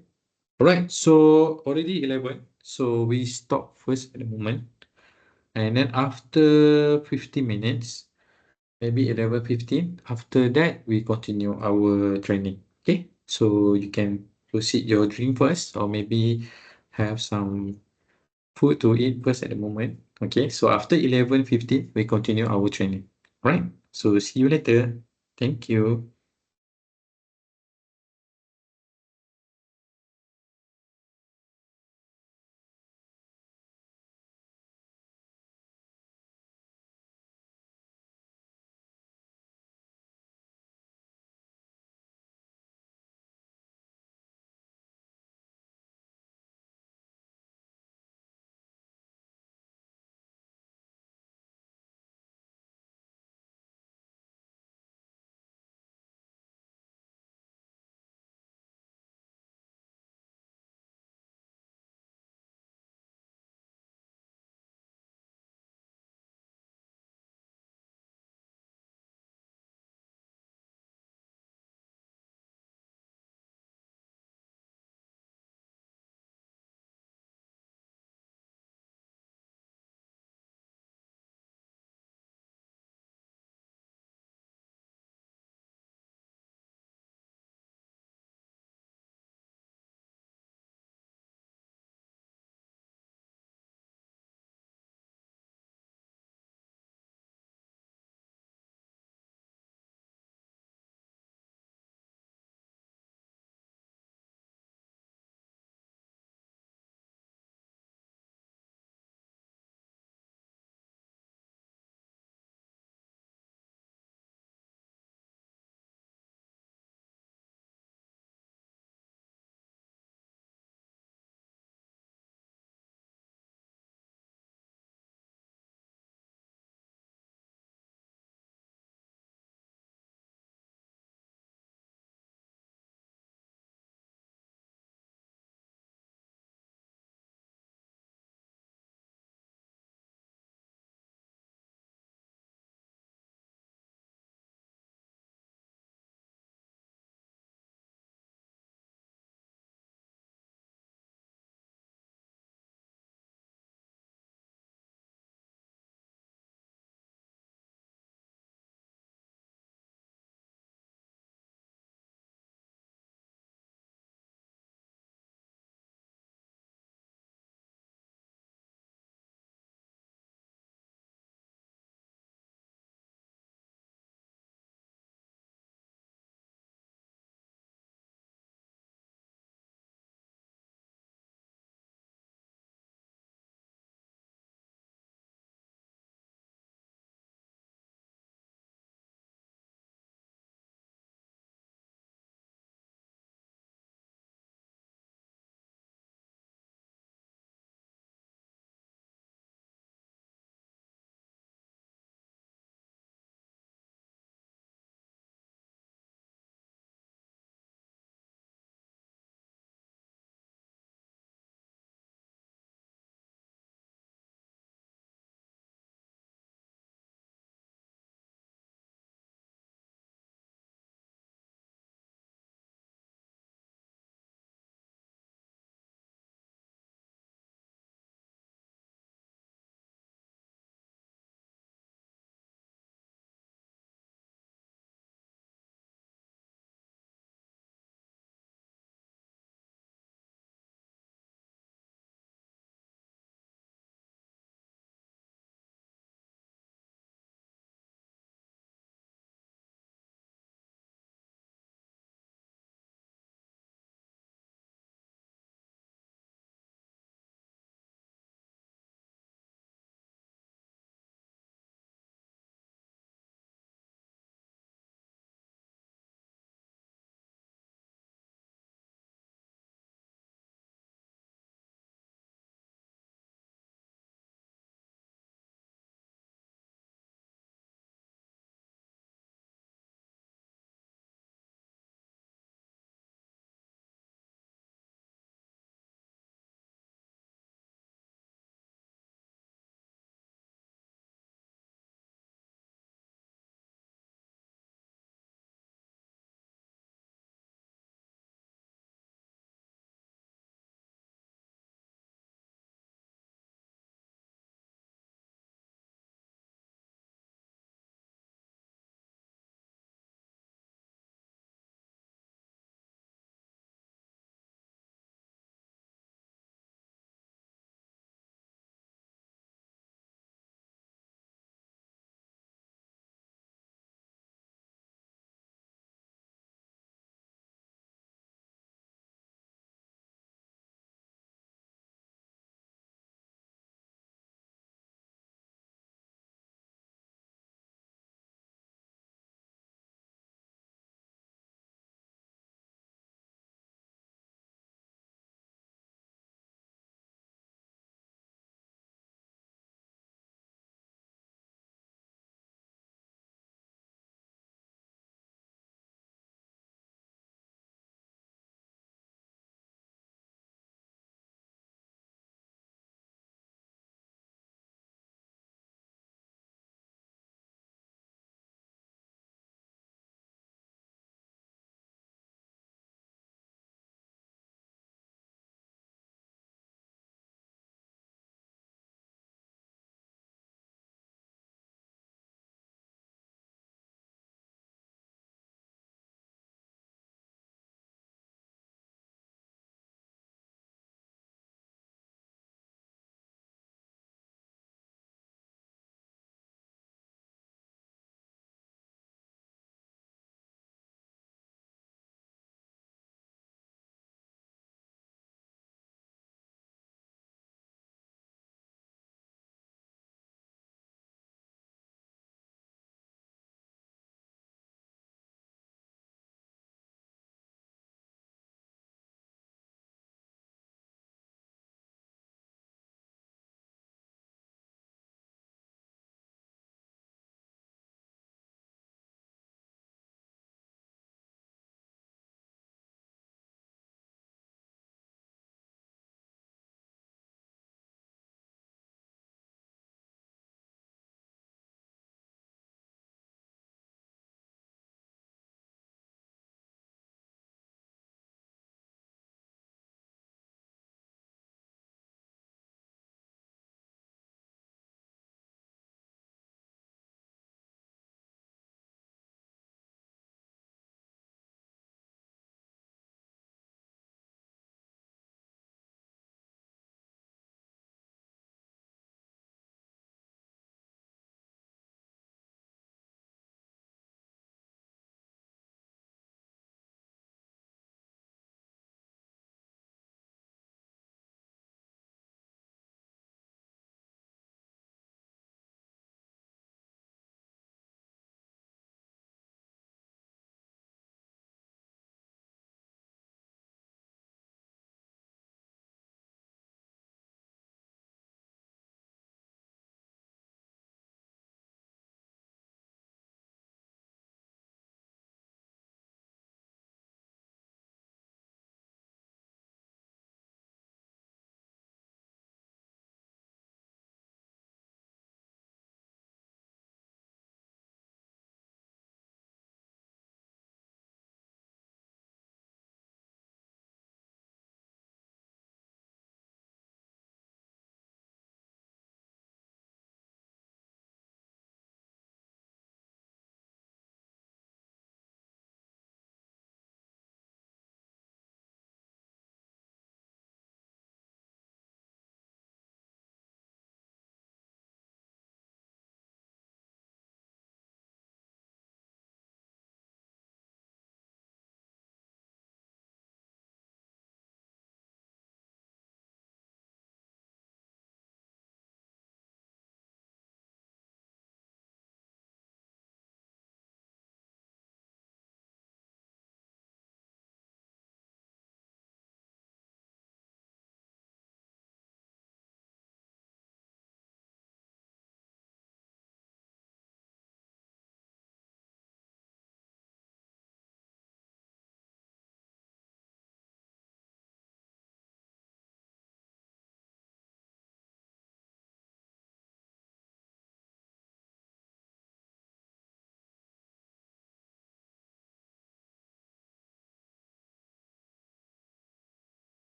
Speaker 1: alright, so already 11, so we stop first at the moment, and then after 50 minutes, maybe 11:15, after that we continue our training. Okay, so you can proceed your drink first, or maybe have some food to eat first at the moment. Okay, so after 11:15 we continue our training. Right, so see you later. Thank you.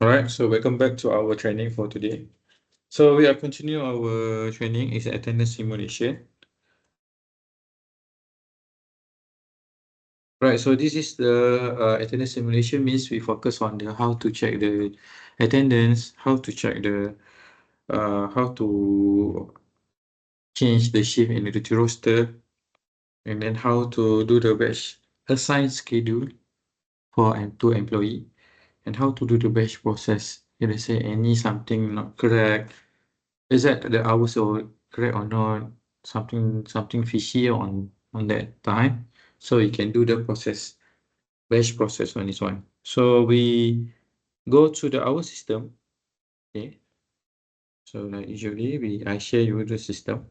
Speaker 1: Alright, so welcome back to our training for today. So we are continuing our training is attendance simulation. Right, so this is the attendance simulation means we focus on the how to check the attendance, how to check the how to change the shift in the duty roster, and then how to do the batch assign schedule for two employee, and how to do the batch process. If they say any something not correct, is that the hours are correct or not, something fishy on that time, so you can do the process, batch process on this one. So we go to the our system. Okay, so like usually I share you the system.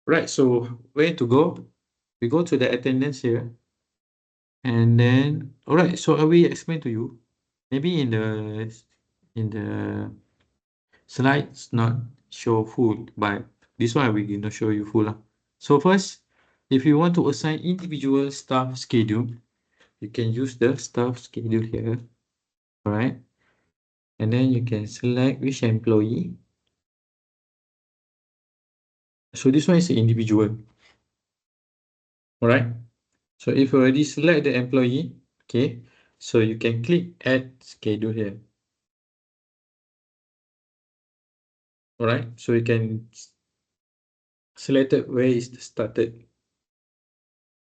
Speaker 1: Right, so where to go? We go to the attendance here, and then all right, so I will explain to you. Maybe in the slides not show full, but this one I will not show you full lah. So first, if you want to assign individual staff schedule, you can use the staff schedule here. All right, and then you can select which employee. So this one is the individual. All right, so if you already select the employee, okay, so you can click add schedule here. All right, so you can select where is the started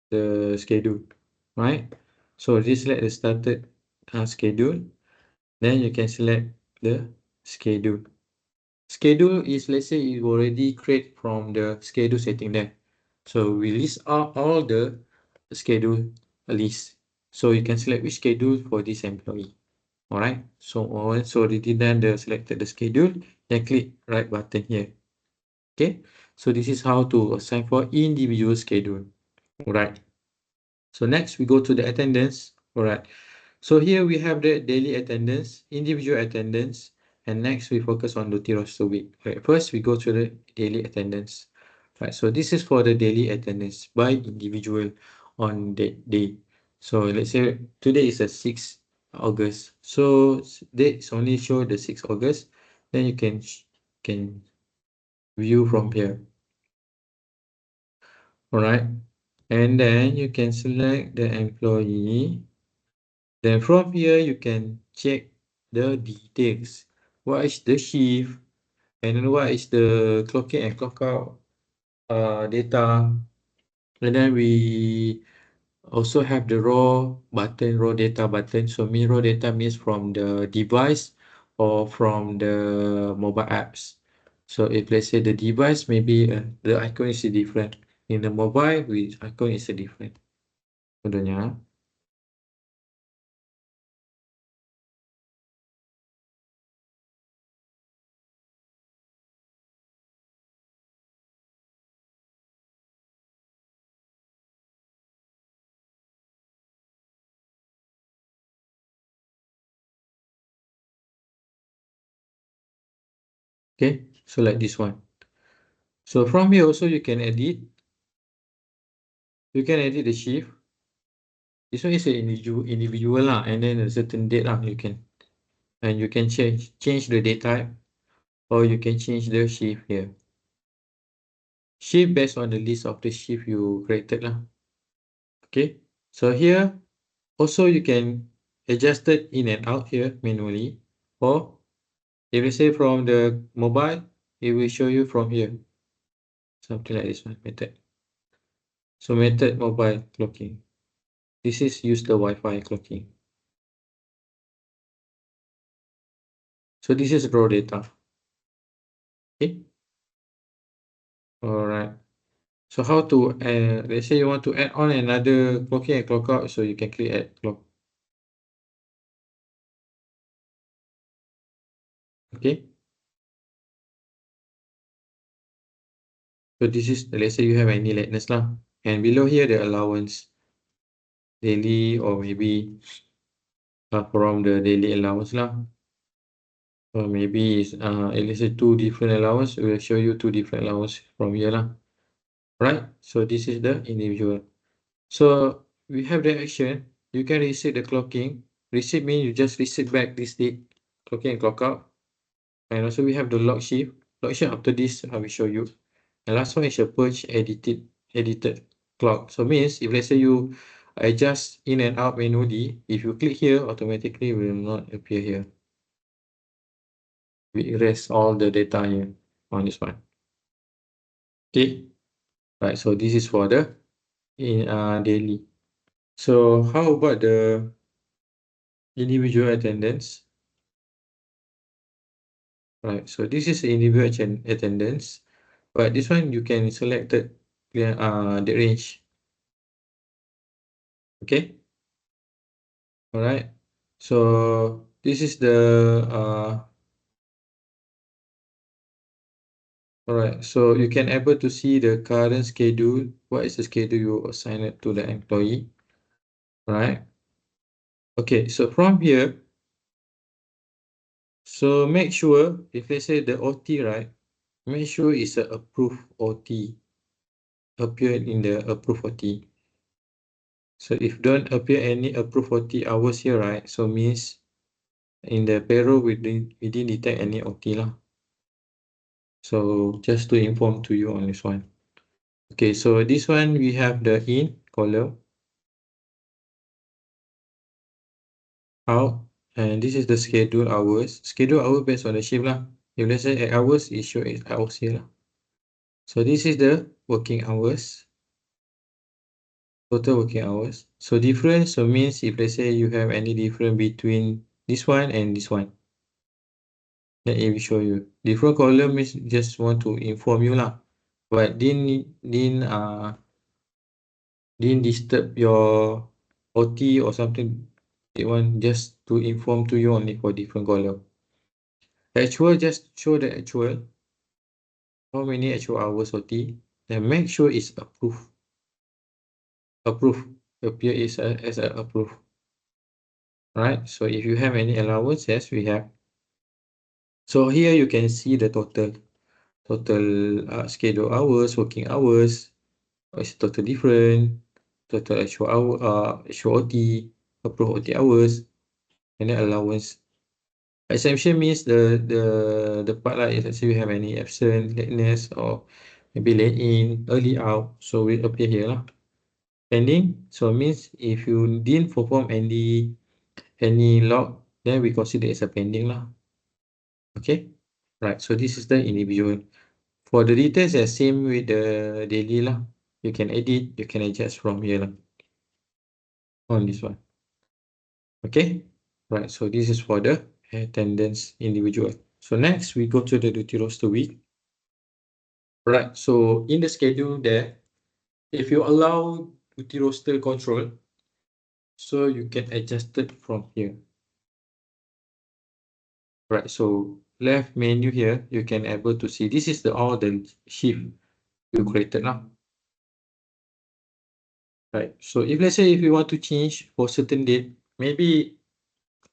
Speaker 1: the schedule, right? So just select the started schedule, then you can select the schedule. Schedule is, let's say you already create from the schedule setting there. So we list out all the schedule list. So you can select which schedule for this employee. All right. So once already done the selected the schedule, then click right button here. Okay. So this is how to assign for individual schedule. All right. So next we go to the attendance. All right. So here we have the daily attendance, individual attendance, and next we focus on duty roster week. Right, first we go to the daily attendance. Right, so this is for the daily attendance by individual on that day. So let's say today is the 6th August. So dates only show the 6th August. Then you can view from here. All right, and then you can select the employee. Then from here, you can check the details. What is the shift? And then what is the clock in and clock out data? And then we also have the raw button, raw data button. So raw data means from the device or from the mobile apps. So if let's say the device, maybe the icon is different. In the mobile, the icon is different. Contohnya. Okay, so like this one. So from here also you can edit. You can edit the shift. This one is an individual lah, and then a certain date lah. You can change the date type, or you can change the shift here. Shift based on the list of the shift you created lah. Okay. So here also you can adjust it in and out here manually, or if you say from the mobile, it will show you from here. Something like this one method. So method mobile clocking. This is use the Wi-Fi clocking. So this is raw data. Okay. All right. So how to let's say you want to add on another clock in and clock out, so you can click add clock. Okay. So this is, let's say you have any lateness lah, and below here the allowance daily, or maybe from the daily allowance lah, or maybe it's let's say two different allowance. We will show you two different allowance from here lah. Right. So this is the individual. So we have the action. You can reset the clocking. Reset means you just reset back this date. clock in, clock out. And also we have the log shift. Log shift after this, I will show you. And last one is a purge edited clock. So means if let's say you adjust in and out manually, if you click here, automatically will not appear here. We erase all the data here on this one. Okay. Right. So this is for the daily. So how about the individual attendance? Right. So this is individual attendance, but this one you can select the range. Okay. All right. So this is the all right. So you can able to see the current schedule. What is the schedule you assign it to the employee? Right. Okay. So from here, so make sure if let's say the OT, right, make sure it's a approved OT appear in the approved OT. So if don't appear any approved OT hours here, right? So means in the payroll we didn't detect any OT lah. So just to inform to you on this one. Okay, so this one we have the in column, out, and this is the schedule hours. Schedule hour based on the shift lah. If let's say 8 hours, it show 8 hours here lah. So this is the working hours, total working hours. So difference, so means if let's say you have any difference between this one and this one, then it will show you. Different column means just want to inform you lah. But didn't disturb your OT or something. They want just to inform to you only for different column. Actual, just show the actual. How many actual hours OT. Then make sure it's approved. Approved. Appear is as a approved. Right. So if you have any allowance, yes, we have. So here you can see the total schedule hours, working hours. It's total different. Total actual hour, actual OT, approved OT hours, and then allowance. Exemption means the part like if let's say you have any absent, lateness, or maybe late in, early out, so will appear here lah. Pending, so means if you didn't perform any log, then we consider as a pending lah. Okay, right. So this is the individual. For the details, the same with the daily lah. You can edit, you can adjust from here lah. On this one. Okay, right. So this is for the attendance individual. So next we go to the duty roster week. Right. So in the schedule there, if you allow duty roster control, so you can adjust it from here. Right. So left menu here, you can able to see this is the all the shift you created now. Right. So if let's say if you want to change for certain date, maybe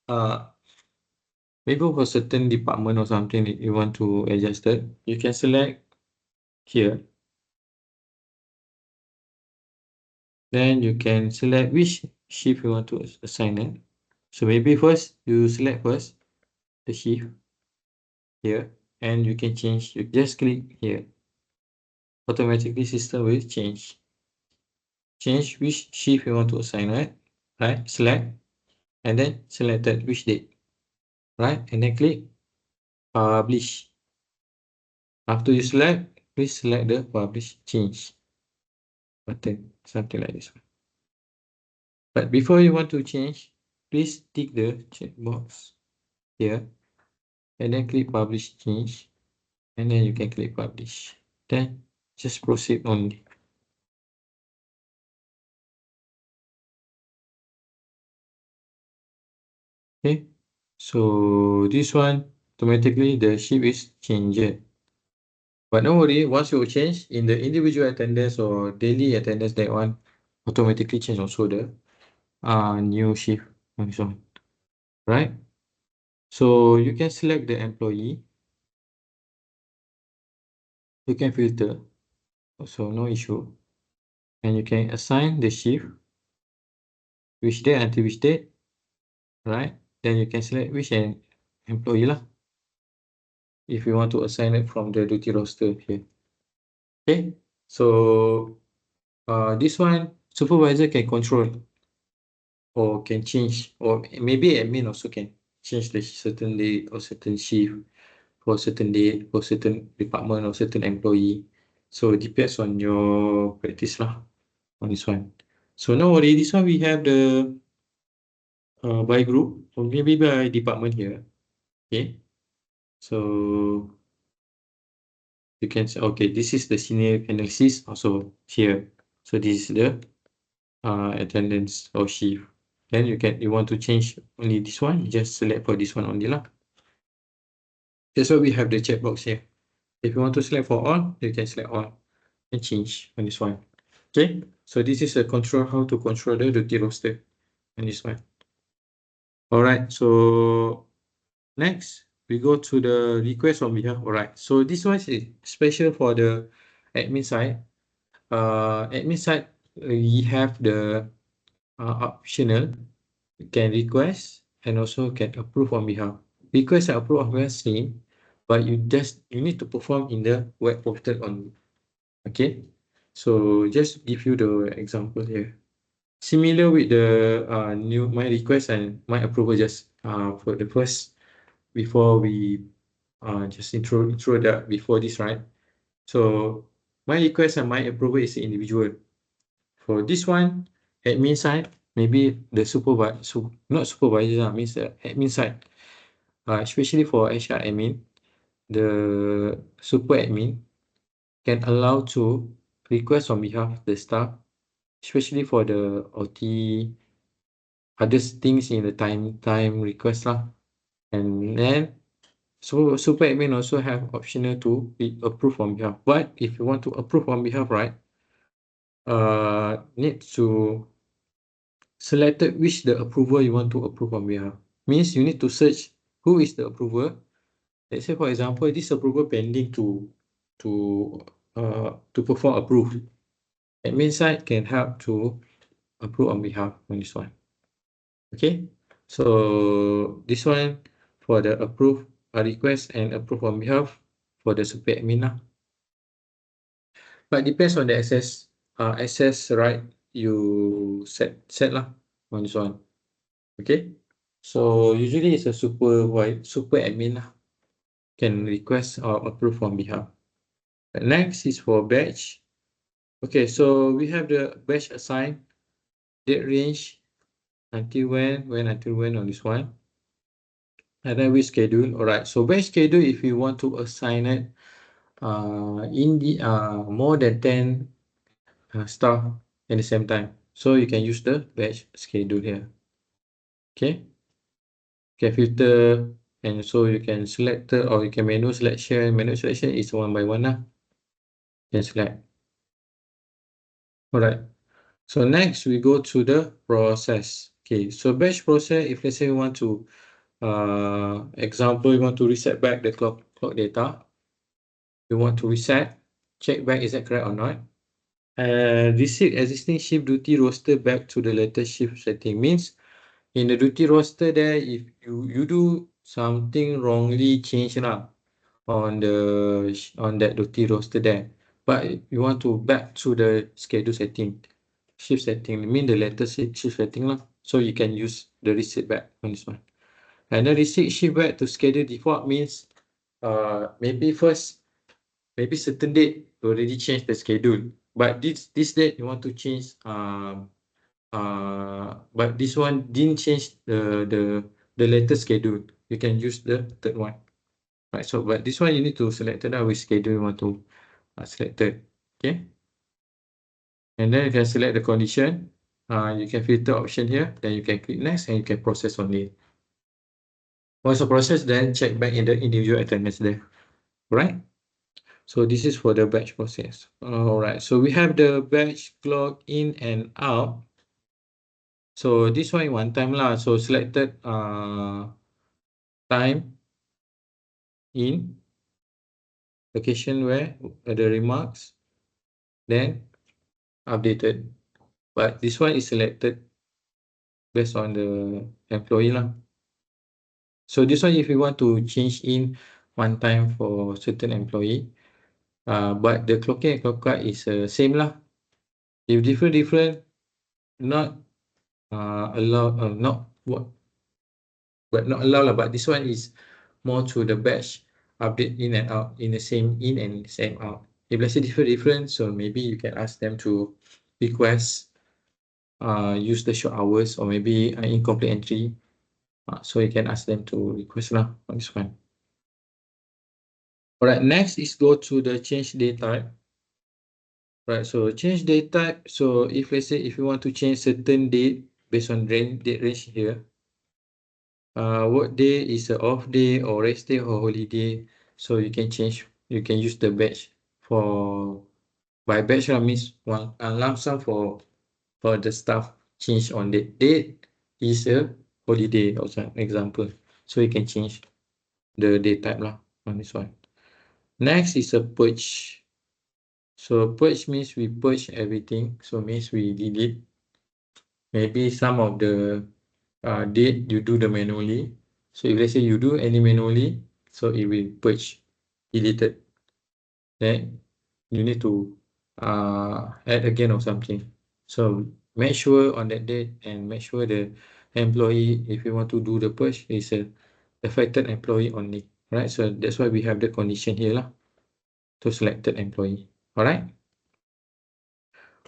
Speaker 1: for certain department or something that you want to adjust it, you can select here. Then you can select which shift you want to assign it. So maybe first you select first the shift here, and you can change. You just click here. Automatically system will change which shift you want to assign, right, select, and then selected which date, right, and then click publish. After you select, please select the publish change button, something like this one. But before you want to change, please tick the checkbox here, and then click publish change, and then you can click publish. Then just proceed only. Okay, so this one automatically the shift is changed. But don't worry, once you change in the individual attendance or daily attendance, that one automatically change also the new shift and so on. Right? So you can select the employee. You can filter. So no issue. And you can assign the shift, which date until which date. Right? Then you can select which and employee lah. If you want to assign it from the duty roster here. Okay, so this one supervisor can control or can change, or maybe admin also can change the certain date or certain shift for certain date for certain department or certain employee. So it depends on your practice lah on this one. So now already this one we have the by group or maybe by department here. Okay, so you can say, okay, this is the senior analysis also here. So this is the attendance or shift. Then you want to change only this one, you just select for this one only lah. That's why we have the checkbox here. If you want to select for all, you can select all and change on this one. Okay, so this is a control, how to control the duty roster on this one. All right, so next we go to the request on behalf. All right, so this one is special for the admin side. Admin side, we have the optional, you can request and also can approve on behalf. Request and approve on behalf same, but you need to perform in the web portal only. Okay, so just give you the example here. Similar with the new my request and my approval, just for the first, before we just intro that before this, right? So my request and my approval is individual. For this one, admin side, maybe the supervisor, not supervisor, means the admin side, especially for HR admin, the super admin can allow to request on behalf of the staff, especially for the OT, other things in the time request lah. And then so super admin also have optional to be approved on behalf. But if you want to approve on behalf, right, need to selected which the approval you want to approve on behalf. Means you need to search who is the approver. Let's say for example, this approval pending to perform approve. Admin side can help to approve on behalf on this one. Okay, so this one for the approve request and approve on behalf for the super admin lah. But depends on the access right you set lah on this one. Okay, so usually it's a super admin lah, can request or approve on behalf. Next is for batch. Okay, so we have the batch assigned, date range, until when until when on this one. And then we schedule. All right, so batch schedule, if you want to assign it in the more than 10 staff at the same time, so you can use the batch schedule here. Okay, can filter, and so you can select or you can manual selection. Manual selection is one by one lah. You can select. All right, so next we go to the process. Okay, so batch process, if let's say we want to example, you want to reset back the clock data, you want to reset, check back is that correct or not, and reset existing shift duty roster back to the latest shift setting. Means in the duty roster there, if you do something wrongly change lah on that duty roster there, but you want to back to the schedule setting, shift setting, mean the latest shift setting lah, so you can use the reset back on this one. And then reset shift back to schedule default means maybe first, maybe certain date you already changed the schedule, but this date you want to change but this one didn't change the latest schedule, you can use the third one, right? So but this one you need to select it out which schedule you want to select it. Okay, and then you can select the condition, you can filter option here, then you can click next and you can process only. Once you process, then check back in the individual attendance there, right? So this is for the batch process. All right, so we have the batch clock in and out. So this one one time lah, so selected time in, location where the remarks, then updated. But this one is selected based on the employee lah. So this one, if you want to change in one time for certain employee, but the clock in and clock out is same lah. If different, not allow, not what, but not allow lah. But this one is more to the batch update in and out in the same in and same out. If let's say different, so maybe you can ask them to request use the short hours or maybe incomplete entry. So you can ask them to request lah on this one. All right, next is go to the change date type. Right, so change date type. So if let's say if you want to change certain date based on date range here, what day is a off day or rest day or holiday, so you can change, you can use the batch for by batch means one lump sum for the staff change on the date is a holiday or some example, so you can change the date type lah on this one. Next is a purge. So purge means we purge everything, so means we delete maybe some of the date you do the manually. So if let's say you do any manually, so it will purge, deleted. Then you need to add again or something. So make sure on that date and make sure the employee, if you want to do the purge, is a affected employee only. Right? So that's why we have the condition here lah, to selected employee. All right.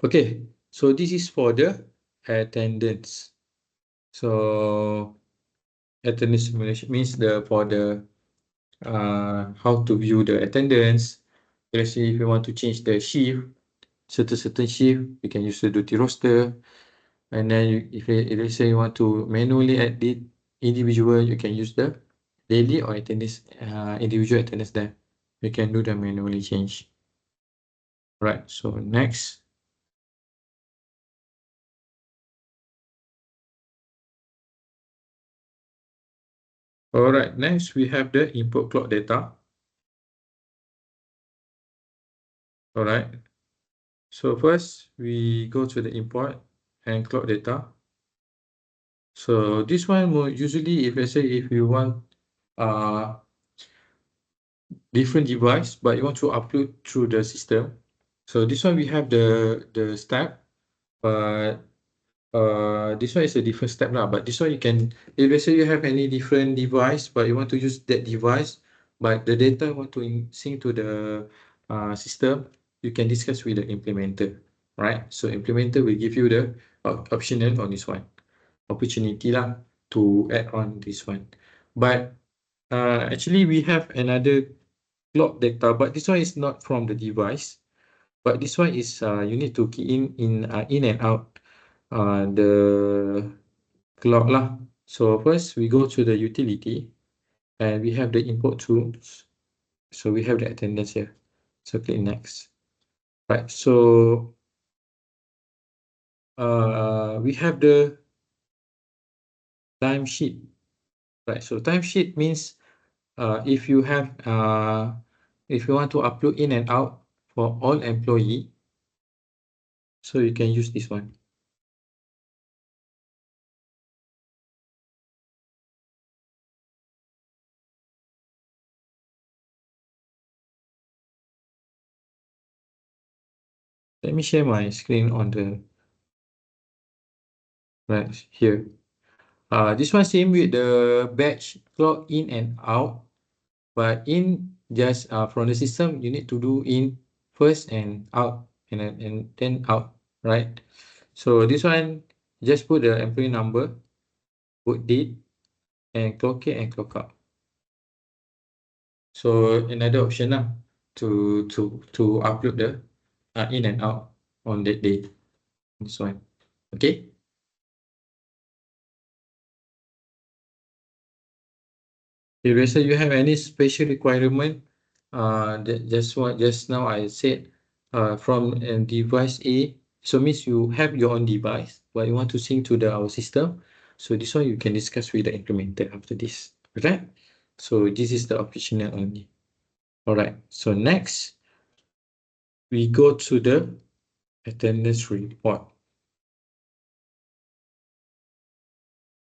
Speaker 1: Okay. So this is for the attendance. So attendance simulation means for the how to view the attendance. Let's say if you want to change the shift, certain shift, you can use the duty roster. And then if let's say you want to manually edit individual, you can use the daily or attendance individual attendance there. You can do the manually change. Right. So next. All right. Next we have the input clock data. All right. So first we go to the import and clock data. So this one will usually, if let's say if you want different device, but you want to upload through the system. So this one we have the step, but this one is a different step now. But this one you can, if let's say you have any different device, but you want to use that device, but the data want to sync to the system, you can discuss with the implementer, right? So implementer will give you the optional on this one, opportunity lah to add on this one. But actually we have another clock data, but this one is not from the device, but this one is you need to key in and out the clock lah. So first we go to the utility and we have the input tools. So we have the attendance here. So click next. Right. So we have the timesheet. Right. So timesheet means if you have if you want to upload in and out for all employee, so you can use this one. Let me share my screen on the right here. This one same with the batch clock in and out, but in just from the system you need to do in first and out and then out, right? So this one just put the employee number, put date, and clock in and clock out. So another option lah to upload the in and out on that day. This one, okay. If let's say you have any special requirement, that just now I said, from a device A, so means you have your own device, but you want to sync to our system. So this one you can discuss with the implementer after this, right? So this is the optional only. All right. So next, we go to the attendance report.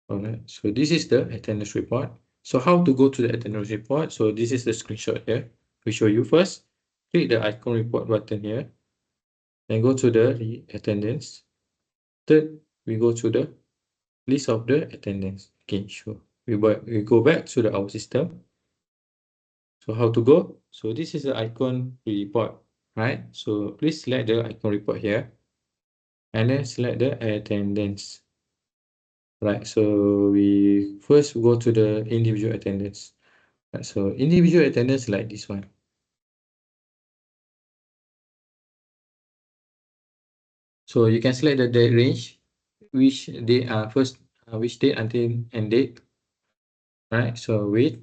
Speaker 1: All right. So this is the attendance report. So how to go to the attendance report? So this is the screenshot here. We show you first. Click the icon report button here. Then go to the attendance. Third, we go to the list of the attendance. Okay, sure. We go back to our system. So how to go? So this is the icon report, right? So please select the icon report here and then select the attendance. Right, so we first go to the individual attendance. Right, so individual attendance like this one. So you can select the date range, which date which date until end date. Right, so wait.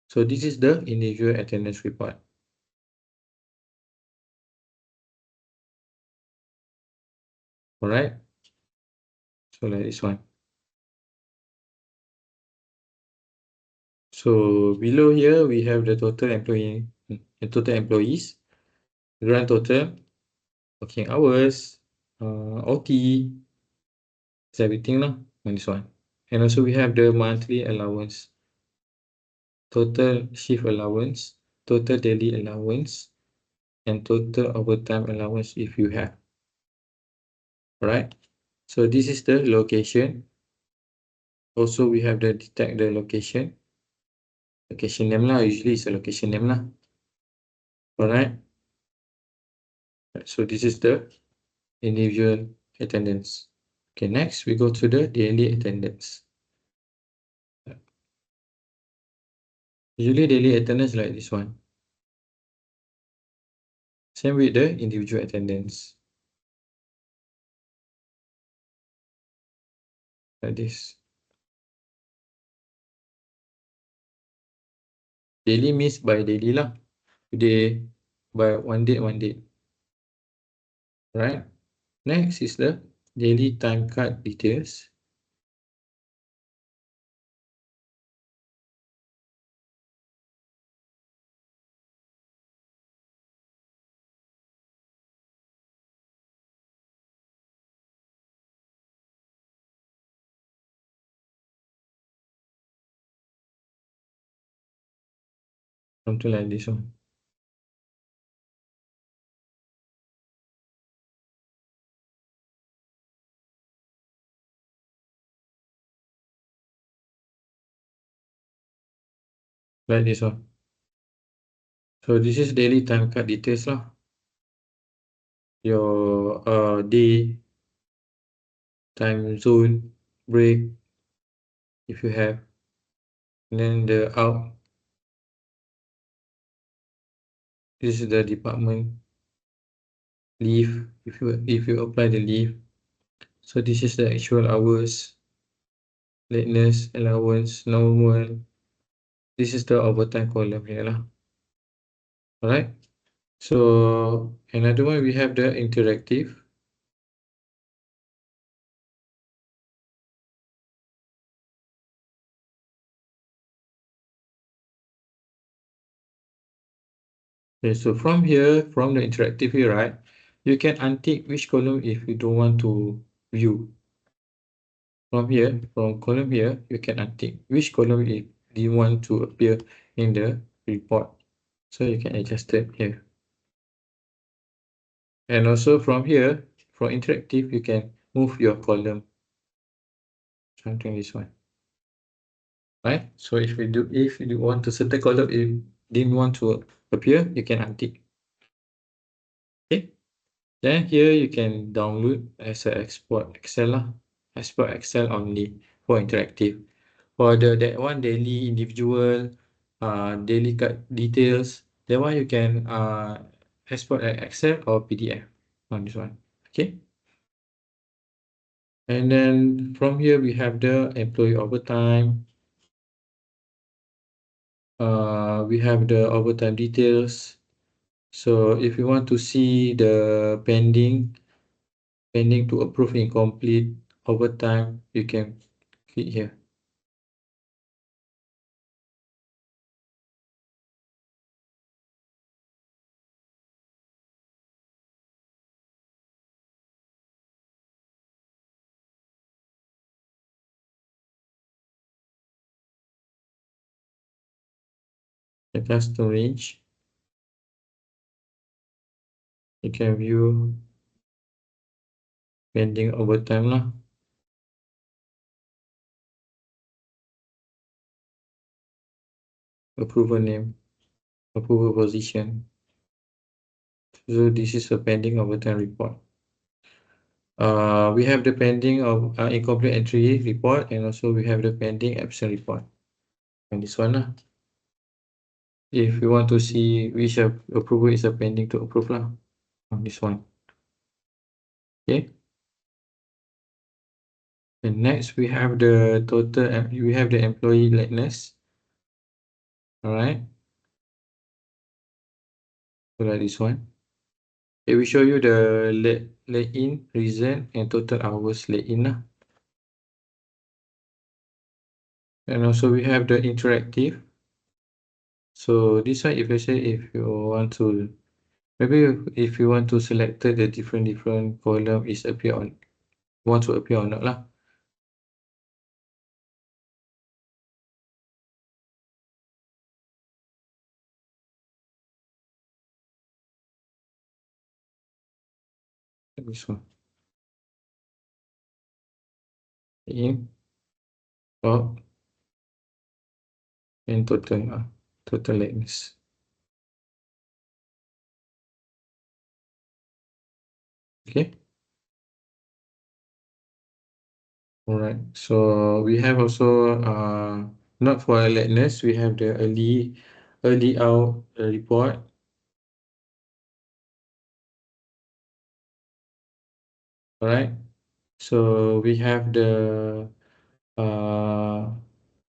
Speaker 1: So this is the individual attendance report. Alright. So like this one. So below here we have the total employees, grand total, working hours, OT, it's everything lah on this one. And also we have the monthly allowance, total shift allowance, total daily allowance, and total overtime allowance if you have. Alright. So this is the location. Also we have the detect the location. Location name lah, usually it's a location name lah. Alright. So this is the individual attendance. Okay, next we go to the daily attendance. Usually daily attendance like this one. Same with the individual attendance. Like this. Daily means by daily lah. Today by one date. Right? Next is the daily time card details. Something like this one. Like this one. So this is daily time card details lah. Your day, time zone, break, if you have. And then the out. This is the department. Leave, if you apply the leave. So this is the actual hours, lateness, allowance, normal. This is the overtime column here lah. Alright. So another one we have the interactive. Okay, so from here, from the interactive here, right, you can untick which column if you don't want to view. From here, from column here, you can untick which column if you want to appear in the report. So you can adjust it here. And also from here, from interactive, you can move your column. Something this one. Right? So if you want to certain column, if didn't want to appear, you can untick. Okay. Then here you can download as a export Excel lah. Export Excel only for interactive. For that one daily individual, daily card details, that one you can export as Excel or PDF on this one. Okay. And then from here we have the employee overtime. We have the overtime details. So if you want to see the pending to approve incomplete overtime, you can click here. the custom range. You can view pending overtime lah. Approval name, approval position. So this is a pending overtime report. We have the pending of incomplete entry report, and also we have the pending absent report. And this one lah. If you want to see which approval is a pending to approve lah, on this one. Okay. And next we have the total, we have the employee lateness. All right. So like this one. It will show you the late in reason and total hours late in lah. And also we have the interactive. So this one, if you say if you want to, maybe if you want to select the different column is appear on, want to appear or not lah. This one. In, out, and total lateness. Okay. All right. So we have also not for lateness, we have the early out report. All right. So we have the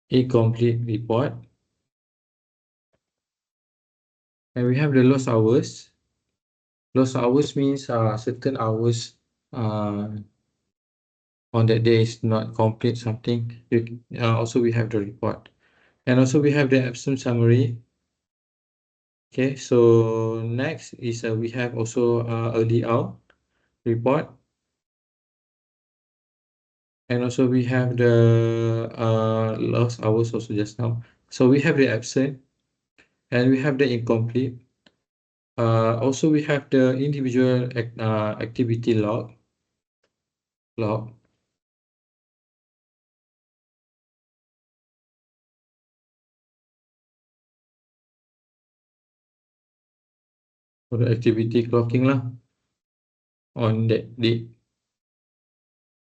Speaker 1: incomplete report, and we have the lost hours. Lost hours means certain hours on that day is not complete something. Also we have the report, and also we have the absence summary. Okay, so next is we have also early out report, and also we have the lost hours also just now. So we have the absent, and we have the incomplete. Also we have the individual activity log. For the activity clocking lah on that day.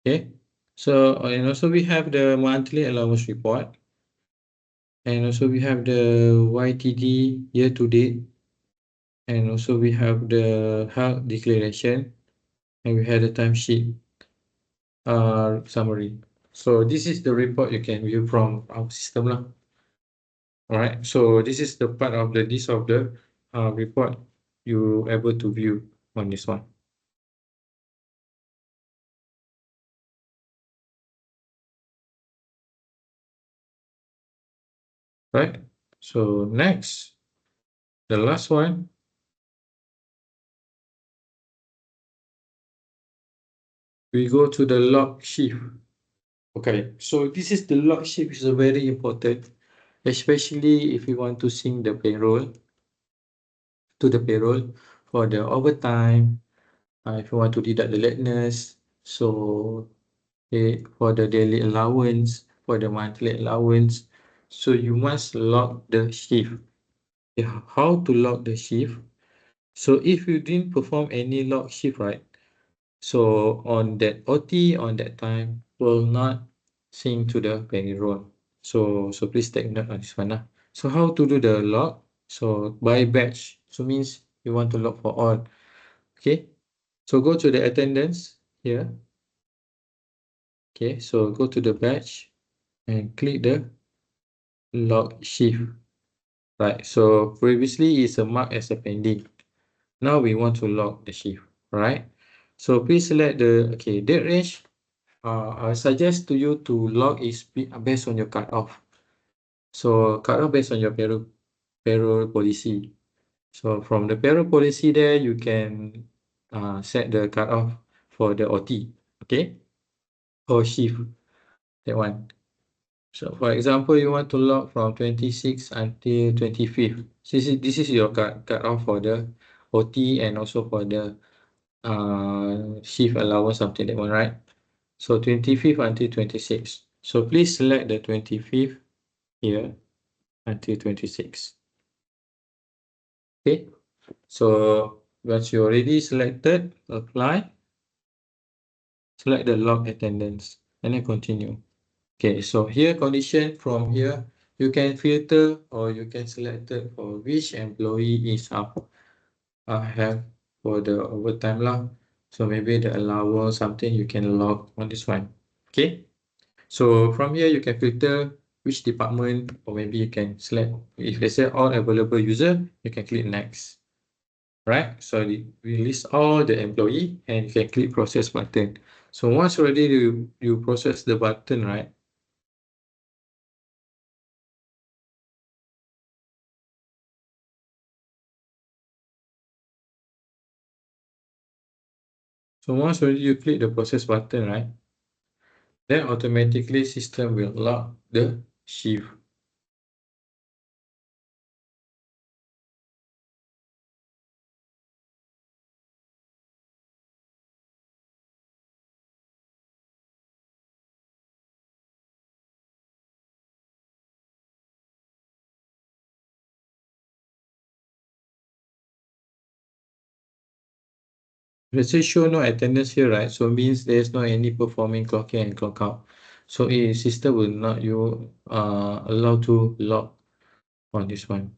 Speaker 1: Okay, so and also we have the monthly allowance report, and also we have the YTD year to date, and also we have the health declaration, and we have the timesheet summary. So this is the report you can view from our system lah. All right, so this is the part of the list of the report you able to view on this one. Right, so next, the last one, we go to the log shift. Okay, so this is the log shift is very important, especially if you want to sync the payroll to the payroll for the overtime, if you want to deduct the lateness, so for the daily allowance, for the monthly allowance, so you must log the shift. How to log the shift? So if you didn't perform any log shift, right? So on that OT on that time will not sync to the payroll. So please take note on this one lah. So how to do the log? So by batch. So means you want to log for all. Okay. So go to the attendance here. Okay. So go to the batch and click the log shift. Right. So previously it's a mark as a pending. Now we want to log the shift. Right. So please select the date range. I suggest to you to log is based on your cutoff. So cutoff based on your payroll policy. So from the payroll policy there, you can set the cutoff for the OT, okay, or shift, that one. So for example, you want to log from 26 until 25th. This is your cut off for the OT and also for the shift allowance, something that one, right? So 25th until 26th. So please select the 25th here until 26th. Okay. So once you already selected, apply, select the log attendance and then continue. Okay, so here condition from here, you can filter or you can select it for which employee is have for the overtime lah. So maybe the allowance something you can log on this one. Okay, so from here you can filter which department, or maybe you can select, if they say all available user, you can click next. Right, so we list all the employee and you can click process button. So once already you process the button, right? So once already you click the process button, right? Then automatically system will lock the shift. Let's say show no attendance here, right? So means there's no any performing clock in and clock out. So system will not you allow to lock on this one.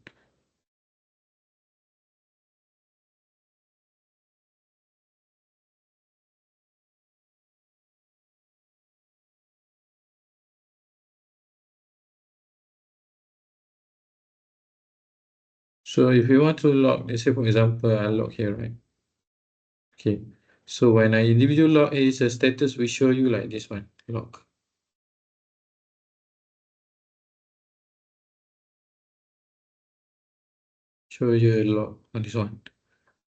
Speaker 1: So if you want to lock, let's say for example, I lock here, right? Okay. So when I individual lock is a status, we show you like this one, lock. Show you a lock on this one.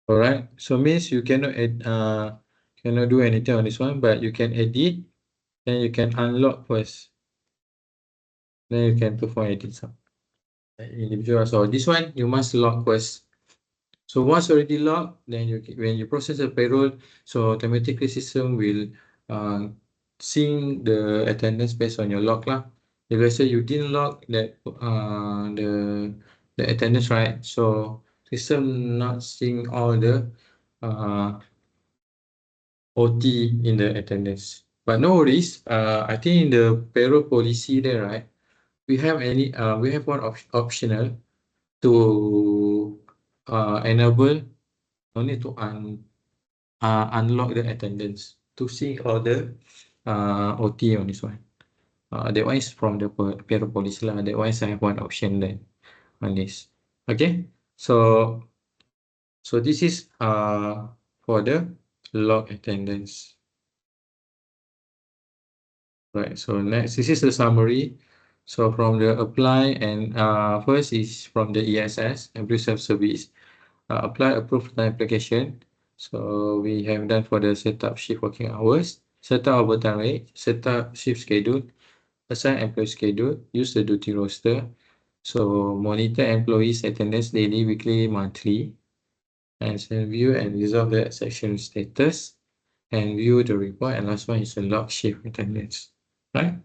Speaker 1: All right. So means you cannot cannot do anything on this one, but you can edit. Then you can unlock first. Then you can perform edit some individual. So this one you must lock first. So once already locked, then when you process the payroll, so automatically system will sync the attendance based on your log lah. If let's say you didn't log that the attendance, right? So system not seeing all the OT in the attendance. But no worries. I think in the payroll policy there, right? We have one optional to enable, no need to unlock the attendance to see all the OT on this one. That one is from the payroll policy lah. That one is I have one option there on this. Okay, so this is for the log attendance. Right, so next, this is the summary. So from the apply and first is from the ESS, Employee Self-Service. Apply approved time application. So we have done for the setup shift working hours, setup overtime rate, setup shift schedule, assign employee schedule, use the duty roster. So monitor employees attendance daily, weekly, monthly, and then view and resolve the exception status, and view the report. And last one is the log shift attendance. Right?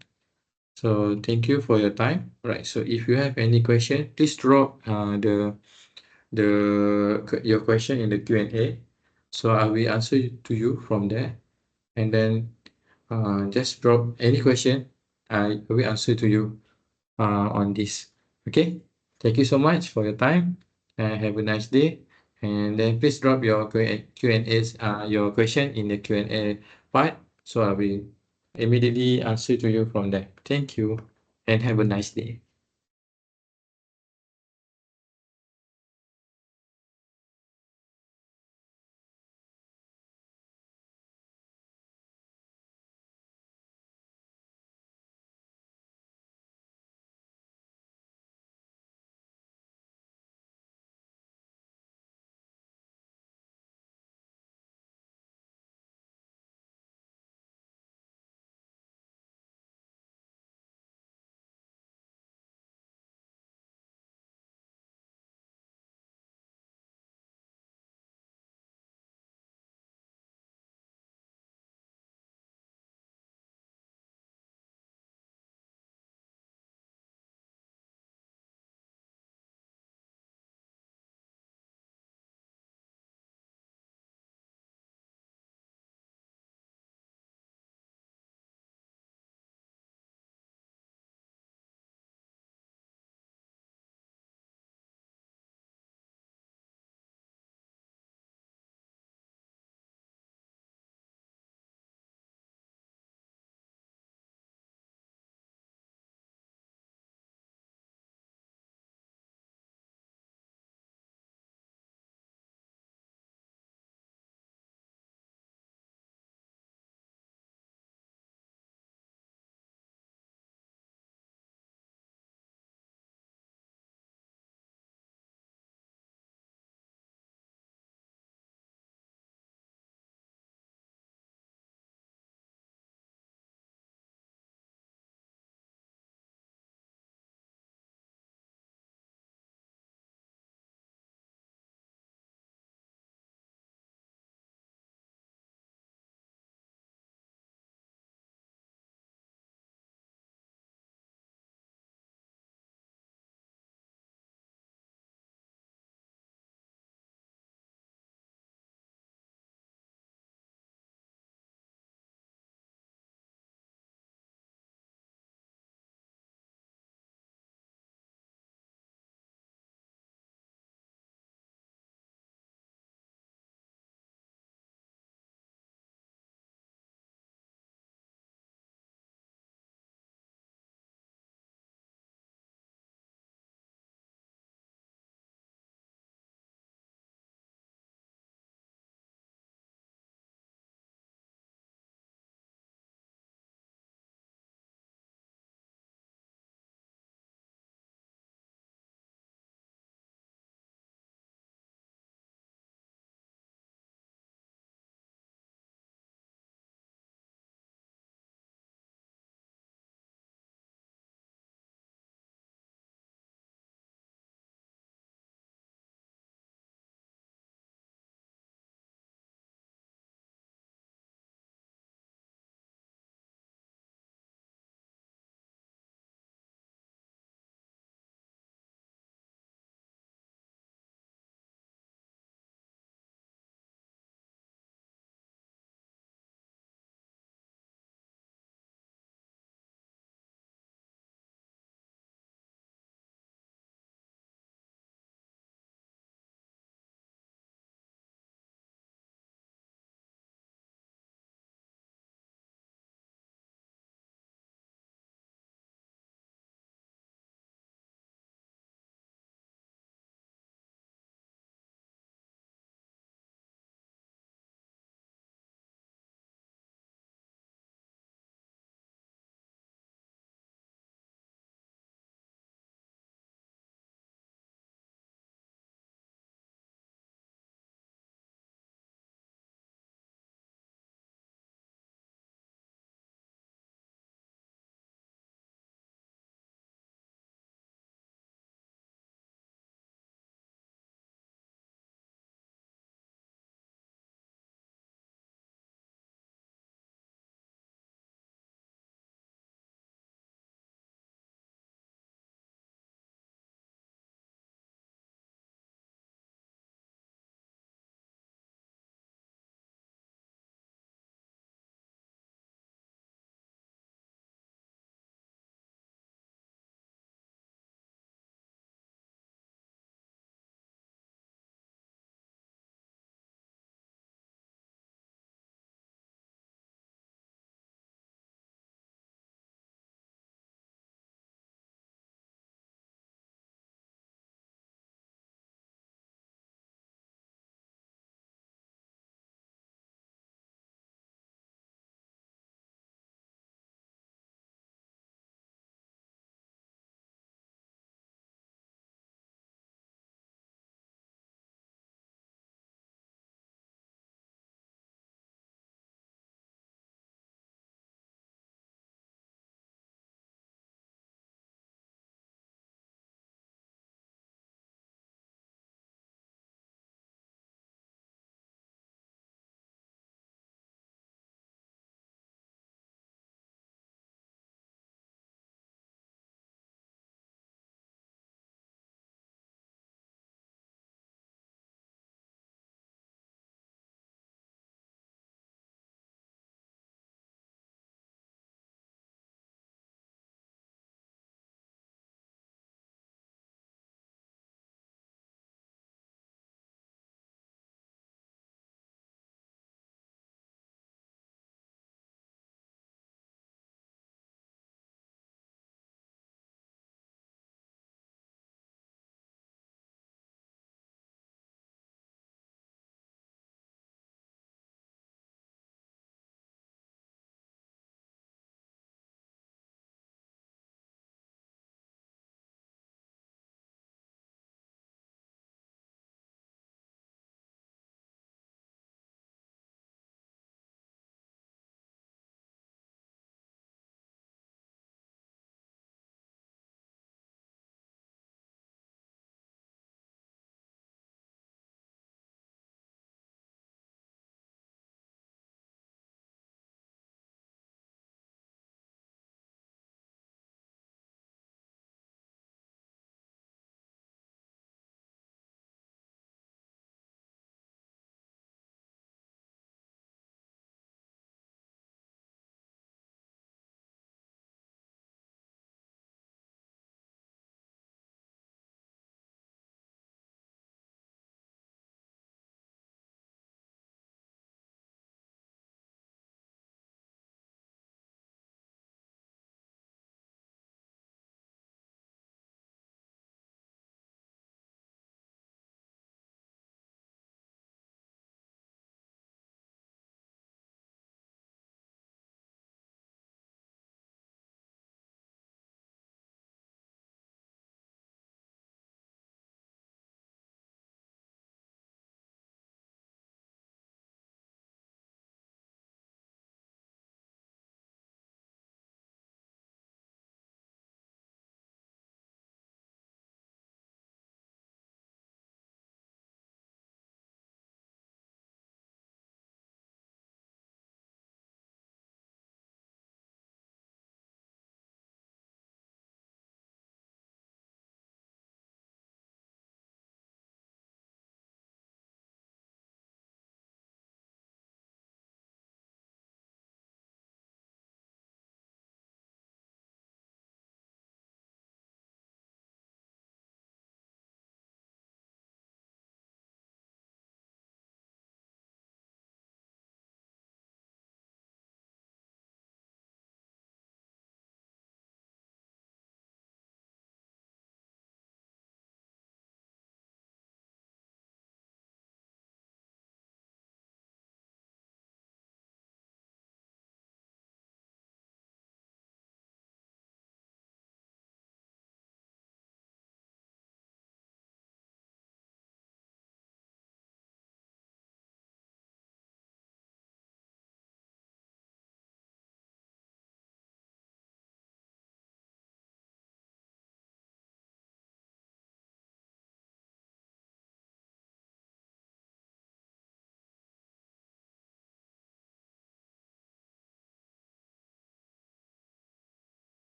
Speaker 1: So thank you for your time. Right. So if you have any question, please drop your question in the Q&A. So I will answer to you from there. And then just drop any question. I will answer to you on this. Okay. Thank you so much for your time and have a nice day. And then please drop your Q&As, your question in the Q&A part. So I will immediately answer to you from there. Thank you and have a nice day.